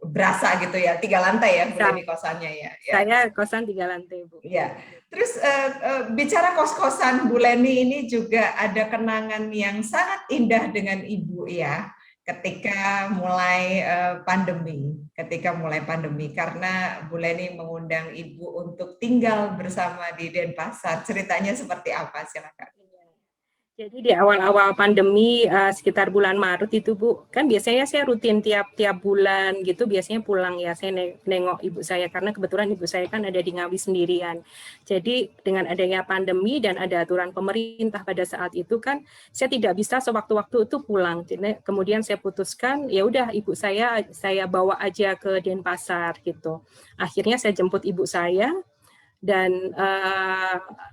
berasa gitu ya, 3 lantai ya Bu Leni kosannya ya. Saya kosan 3 lantai Bu. Iya. Terus bicara kos-kosan Bu Leni ini juga ada kenangan yang sangat indah dengan Ibu ya, ketika mulai pandemi, karena Bu Leni mengundang Ibu untuk tinggal bersama di Denpasar. Ceritanya seperti apa? Silakan. Jadi di awal-awal pandemi sekitar bulan Maret itu Bu, kan biasanya saya rutin tiap bulan gitu, biasanya pulang ya, saya nengok ibu saya, karena kebetulan ibu saya kan ada di Ngawi sendirian. Jadi dengan adanya pandemi dan ada aturan pemerintah pada saat itu kan, saya tidak bisa sewaktu-waktu itu pulang. Jadi, kemudian saya putuskan, ya udah ibu saya bawa aja ke Denpasar gitu. Akhirnya saya jemput ibu saya. Dan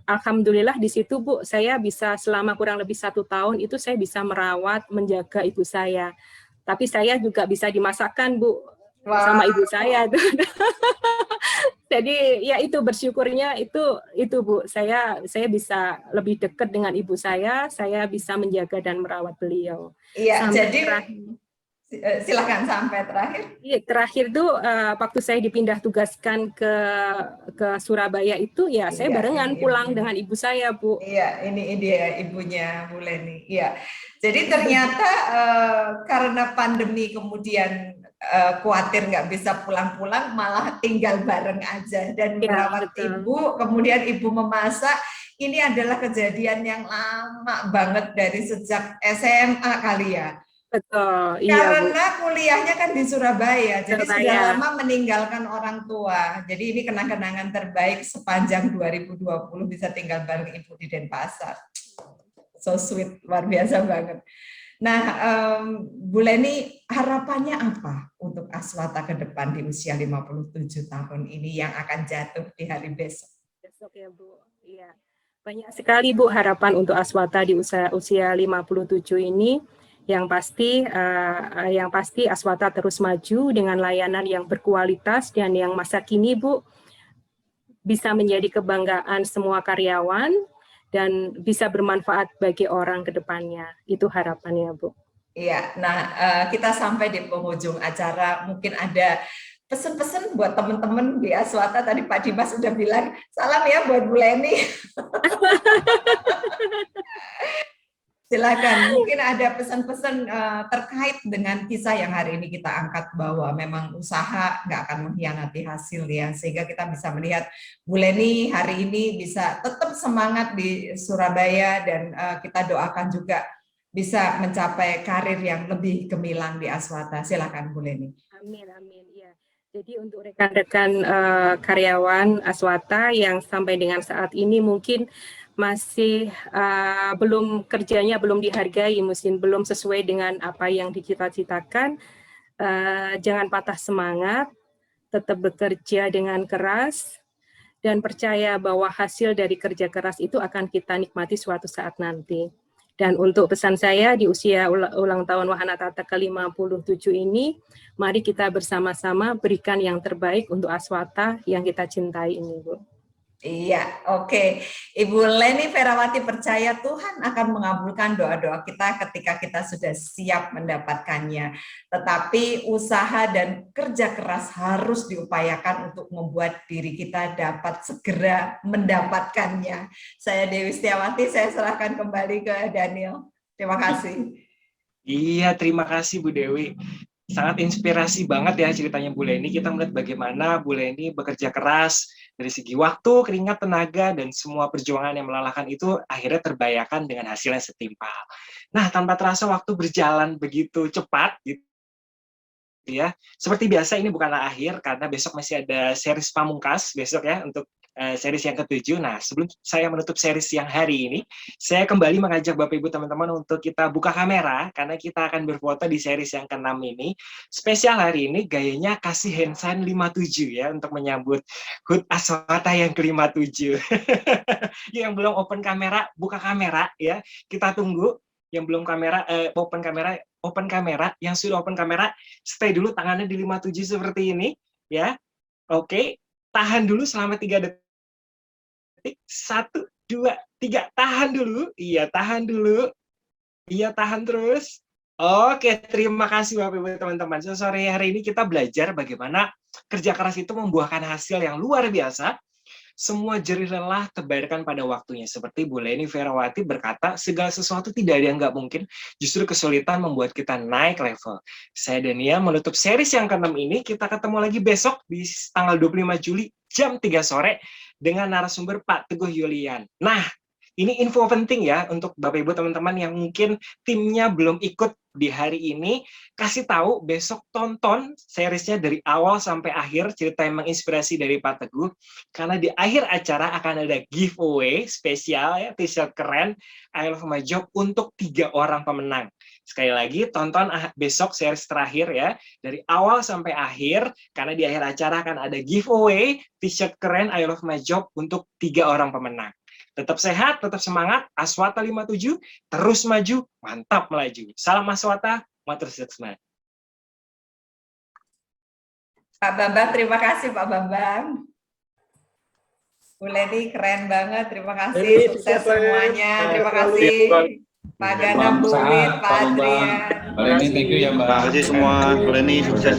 alhamdulillah di situ Bu, saya bisa selama kurang lebih 1 tahun itu saya bisa merawat, menjaga ibu saya. Tapi saya juga bisa dimasakkan Bu, sama ibu saya. Jadi ya itu bersyukurnya itu Bu, saya bisa lebih dekat dengan ibu saya bisa menjaga dan merawat beliau. Iya, jadi silakan sampai terakhir. Iya, terakhir tuh waktu saya dipindah tugaskan ke Surabaya itu ya saya barengan pulang dengan ibu saya Bu. Iya, ini dia ibunya Bu Leni. Iya. Jadi ternyata karena pandemi kemudian khawatir nggak bisa pulang-pulang, malah tinggal bareng aja dan merawat ibu, kemudian ibu memasak. Ini adalah kejadian yang lama banget dari sejak SMA kali ya. Betul, iya karena Bu. Kuliahnya kan di Surabaya, jadi sudah lama meninggalkan orang tua. Jadi ini kenang-kenangan terbaik sepanjang 2020 bisa tinggal bareng Ibu di Denpasar. So sweet, luar biasa banget. Nah, Bu Leni, harapannya apa untuk Aswata ke depan di usia 57 tahun ini yang akan jatuh di hari besok? Besok ya Bu, iya. Banyak sekali Bu harapan untuk Aswata di usia 57 ini. Yang pasti Aswata terus maju dengan layanan yang berkualitas dan yang masa kini Bu bisa menjadi kebanggaan semua karyawan dan bisa bermanfaat bagi orang ke depannya. Itu harapannya Bu. Iya, nah kita sampai di penghujung acara, mungkin ada Pesan-pesan buat teman-teman di Aswata, tadi Pak Dimas udah bilang, salam ya buat Bu Leni. Silakan, mungkin ada pesan-pesan terkait dengan kisah yang hari ini kita angkat, bahwa memang usaha nggak akan mengkhianati hasil ya, sehingga kita bisa melihat Bu Leni hari ini bisa tetap semangat di Surabaya, dan kita doakan juga bisa mencapai karir yang lebih gemilang di Aswata. Silakan Bu Leni. Amin, amin. Ya. Jadi untuk rekan-rekan karyawan Aswata yang sampai dengan saat ini mungkin masih kerjanya belum dihargai, mungkin belum sesuai dengan apa yang dicita-citakan, jangan patah semangat, tetap bekerja dengan keras, dan percaya bahwa hasil dari kerja keras itu akan kita nikmati suatu saat nanti. Dan untuk pesan saya di usia ulang tahun Wahana Tata ke-57 ini, mari kita bersama-sama berikan yang terbaik untuk Aswata yang kita cintai ini, Bu. Iya, oke. Ibu Leni Ferawati percaya Tuhan akan mengabulkan doa-doa kita ketika kita sudah siap mendapatkannya. Tetapi usaha dan kerja keras harus diupayakan untuk membuat diri kita dapat segera mendapatkannya. Saya Dewi Setiawati, saya serahkan kembali ke Daniel. Terima kasih. Iya, terima kasih Bu Dewi. Sangat inspirasi banget ya ceritanya Bu Leni. Kita melihat bagaimana Bu Leni bekerja keras dari segi waktu, keringat, tenaga, dan semua perjuangan yang melelahkan itu akhirnya terbayarkan dengan hasil yang setimpal. Nah, tanpa terasa waktu berjalan begitu cepat gitu ya. Seperti biasa ini bukanlah akhir, karena besok masih ada series pamungkas besok ya untuk series yang ke-7. Nah, sebelum saya menutup series yang hari ini, saya kembali mengajak Bapak Ibu teman-teman untuk kita buka kamera, karena kita akan berfoto di series yang ke-6 ini. Spesial hari ini gayanya kasih handsign 57 ya, untuk menyambut HUT Aswata yang ke-57. Yang belum open kamera, buka kamera ya. Kita tunggu. Yang belum open kamera, yang sudah open kamera, stay dulu tangannya di 57 seperti ini ya. Oke, tahan dulu selama 3 detik. 1, 2, 3, tahan dulu. Iya, tahan dulu. Iya, tahan terus. Oke, terima kasih Bapak Ibu teman-teman. Sore hari ini kita belajar bagaimana kerja keras itu membuahkan hasil yang luar biasa. Semua jerih lelah terbayarkan pada waktunya. Seperti Bu Leni Ferawati berkata, segala sesuatu tidak ada yang nggak mungkin, justru kesulitan membuat kita naik level. Saya Dania menutup series yang ke-6 ini. Kita ketemu lagi besok di tanggal 25 Juli jam 3 sore dengan narasumber Pak Teguh Yulian. Nah, ini info penting ya untuk Bapak Ibu teman-teman yang mungkin timnya belum ikut di hari ini, kasih tahu besok tonton seriesnya dari awal sampai akhir, cerita yang menginspirasi dari Pak Teguh, karena di akhir acara akan ada giveaway spesial ya, t-shirt keren I Love My Job untuk 3 orang pemenang. Sekali lagi tonton besok series terakhir ya, dari awal sampai akhir, karena di akhir acara akan ada giveaway t-shirt keren I Love My Job untuk 3 orang pemenang. Tetap sehat, tetap semangat, Aswata 57, terus maju, mantap melaju. Salam Aswata, matur suksma. Pak Bambang, terima kasih Pak Bambang. Bu Leni keren banget, terima kasih, sukses semuanya, terima kasih. Pak Gana, Bu Wit, Pak Adrian. Pak Leni, thank you ya Mbak. Terima kasih semua, Bu Leni, sukses.